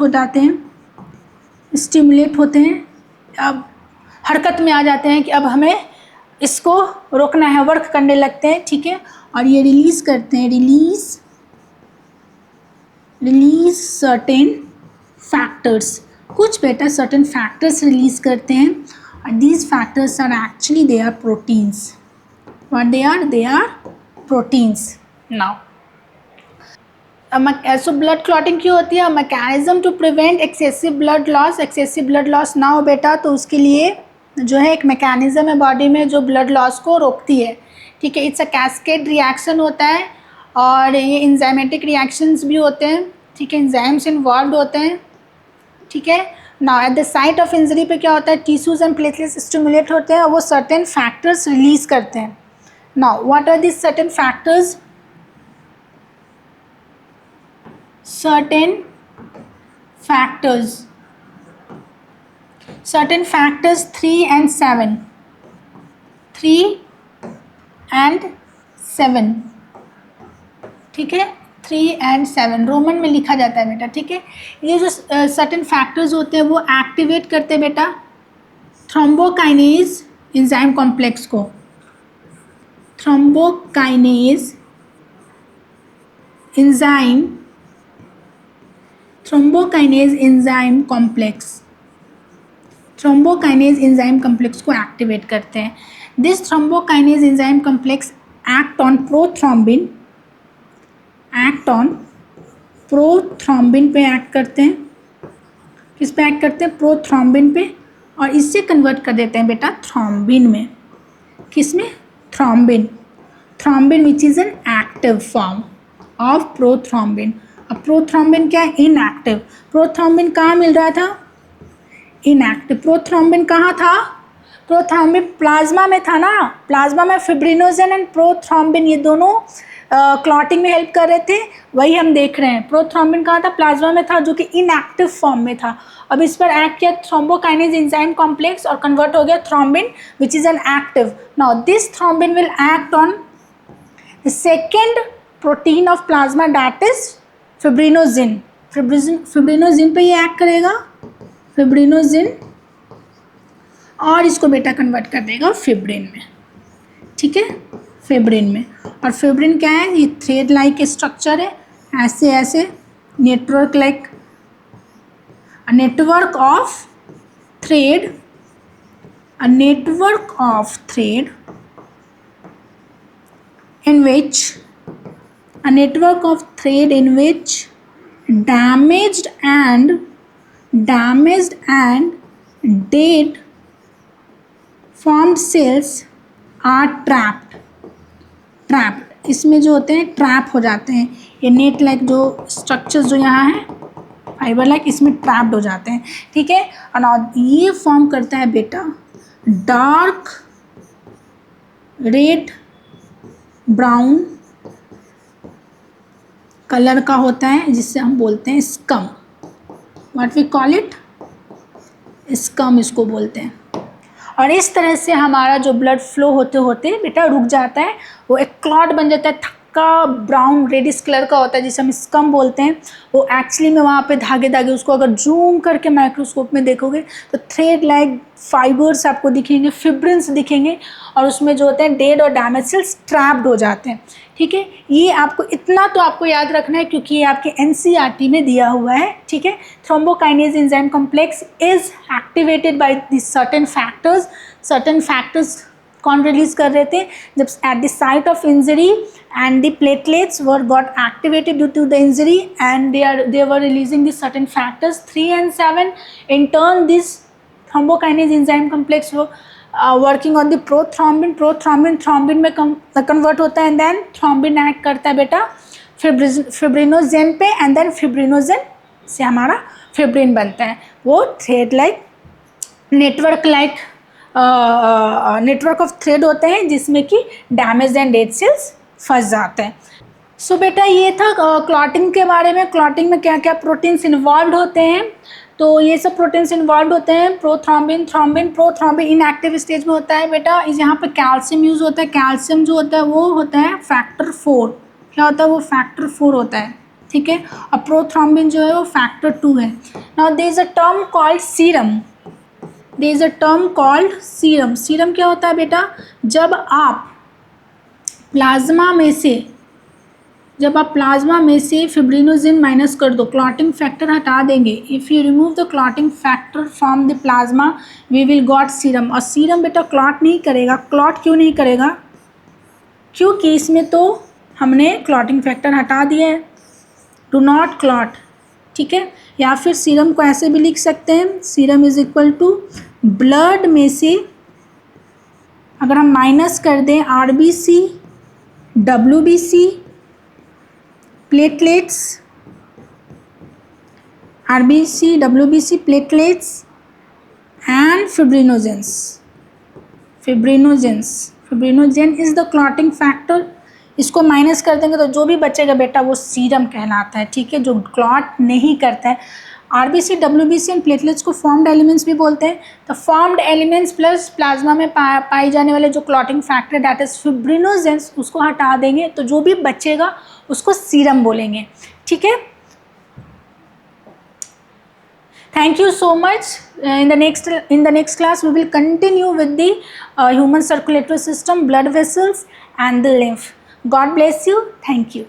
होते हैं, अब हरकत में आ जाते हैं कि अब हमें इसको रोकना है, वर्क करने लगते हैं, ठीक है. और ये रिलीज़ करते हैं, रिलीज सर्टेन फैक्टर्स, कुछ बेटा सर्टेन फैक्टर्स रिलीज़ करते हैं, और these factors are actually they are proteins. What they are? They are proteins. Now so blood clotting क्यों होती है? Mechanism to prevent excessive blood loss. Excessive blood loss ना हो बेटा, तो उसके लिए जो है एक मैकेनिज्म है बॉडी में जो ब्लड लॉस को रोकती है, ठीक है। इट्स अ कैस्केड रिएक्शन होता है और ये इंजाइमेटिक रिएक्शंस भी होते हैं, ठीक है, इंजाइम्स इन्वॉल्व होते हैं, ठीक है। Now at the site of injury पे क्या होता है? टिश्यूज एंड प्लेटलेट्स स्टिमुलेट होते हैं और वो सर्टेन फैक्टर्स रिलीज करते हैं। Now what are this certain factors? certain factors 3 and 7, 3 and 7, ठीक है, 3 and 7 रोमन में लिखा जाता है बेटा, ठीक है। ये जो सर्टेन फैक्टर्स होते हैं वो एक्टिवेट करते हैं बेटा थ्रोम्बोकाइनेज एंजाइम कॉम्प्लेक्स को। थ्रोम्बोकाइनेज एंजाइम कॉम्प्लेक्स को एक्टिवेट करते हैं। This thrombokinase enzyme complex act on prothrombin पे एक्ट करते हैं। किस पे एक्ट करते हैं? प्रोथ्रोम्बिन पे, और इससे कन्वर्ट कर देते हैं बेटा थ्रोम्बिन में। किस में? Thrombin which is an active form of prothrombin. अब प्रोथ्रोम्बिन क्या है? इनएक्टिव। प्रोथ्रोम्बिन कहाँ मिल रहा था? इनएक्टिव। प्रोथ्रोम्बिन कहाँ था? प्रोथ्रोम्बिन प्लाज्मा में था ना। प्लाज्मा में फिब्रिनोजेन एंड प्रोथ्रोम्बिन ये दोनों क्लॉटिंग में हेल्प कर रहे थे, वही हम देख रहे हैं। प्रोथ्रोम्बिन कहाँ था? प्लाज्मा में था, जो कि इनएक्टिव फॉर्म में था। अब इस पर एक्ट किया थ्रोम्बोकाइनेज एंजाइम कॉम्प्लेक्स और कन्वर्ट हो गया thrombin which is an active. Now this thrombin will act on the second protein of plasma that is fibrinogen. Fibrinogen पे ये एक्ट करेगा, फिब्रिनोजिन, और इसको बेटा कन्वर्ट कर देगा फिब्रिन में, ठीक है, फिब्रिन में। और फिब्रिन क्या है? ये थ्रेड लाइक स्ट्रक्चर है, ऐसे network like, a network of thread in which damaged and dead formed cells are trapped। इसमें जो होते हैं ट्रैप हो जाते हैं, ये नेट लाइक जो स्ट्रक्चर्स जो यहाँ हैं फाइबर लाइक, इसमें ट्रैप्ड हो जाते हैं, ठीक है। और ये फॉर्म करता है बेटा डार्क रेड ब्राउन कलर का होता है, जिससे हम बोलते हैं scum. What we call it? Scum इसको बोलते हैं। और इस तरह से हमारा जो ब्लड फ्लो होते होते बेटा रुक जाता है, वो एक क्लॉट बन जाता है, थक्का ब्राउन रेडिश कलर का होता है, जिसे हम स्कम बोलते हैं। वो एक्चुअली में वहाँ पे धागे उसको अगर जूम करके माइक्रोस्कोप में देखोगे तो थ्रेड लाइक फाइबर्स आपको दिखेंगे, फिब्रिन्स दिखेंगे, और उसमें जो होते हैं डेड और डैमेज सेल्स ट्रैप्ड हो जाते हैं, ठीक है। ये आपको इतना तो आपको याद रखना है क्योंकि ये आपके एनसीईआरटी में दिया हुआ है, ठीक है। Thrombokinase enzyme complex is activated by this certain factors कौन रिलीज कर रहे थे? जब at the site of injury and the platelets were got activated due to the injury and they were releasing these certain factors 3 and 7. In turn this thrombokinase enzyme complex were working on the prothrombin thrombin में convert होता है, and then thrombin act करता है बेटा fibrinogen पे, and then fibrinogen से हमारा fibrin बनता है। वो thread like network of thread होते हैं जिसमें कि डैमेज एंड डेड सेल्स फंस जाते हैं। सो बेटा ये था क्लॉटिंग के बारे में। क्लॉटिंग में क्या क्या प्रोटीन्स इन्वॉल्व होते हैं, तो ये सब प्रोटीन्स इन्वॉल्व होते हैं। प्रोथ्रोम्बिन इनएक्टिव स्टेज में होता है बेटा। इस यहाँ पे कैल्शियम यूज़ होता है। कैल्शियम जो होता है वो होता है फैक्टर 4। क्या होता है? वो फैक्टर 4 होता है, ठीक है। और प्रोथ्रोम्बिन जो है वो फैक्टर 2 है। Now there is a term called serum. Serum क्या होता है बेटा? जब आप प्लाज्मा में से फिब्रिनोजिन माइनस कर दो, क्लॉटिंग फैक्टर हटा देंगे, if you remove the clotting factor from the plasma we will got serum. और सीरम बेटा क्लॉट नहीं करेगा। क्लॉट क्यों नहीं करेगा? क्योंकि इसमें तो हमने क्लॉटिंग फैक्टर हटा दिया है, डू नॉट क्लॉट, ठीक है। या फिर सीरम को ऐसे भी लिख सकते हैं, serum is equal to blood में से अगर हम माइनस कर दें RBC, WBC, platelets, RBC, WBC, platelets and fibrinogens. Fibrinogen is the clotting factor. इसको माइनस कर देंगे तो जो भी बचेगा बेटा वो सीरम कहलाता है, ठीक है, जो क्लॉट नहीं करता है। RBC, WBC एंड प्लेटलेट्स को फॉर्म्ड एलिमेंट्स भी बोलते हैं। तो फॉर्म्ड एलिमेंट्स प्लस प्लाज्मा में पाए जाने वाले जो क्लॉटिंग फैक्टर दैट इज फिब्रिनोजेंस, उसको हटा देंगे तो जो भी बचेगा उसको सीरम बोलेंगे, ठीक है। Thank you so much. In the next class we will continue with the human circulatory system, blood vessels and the lymph. God bless you. Thank you.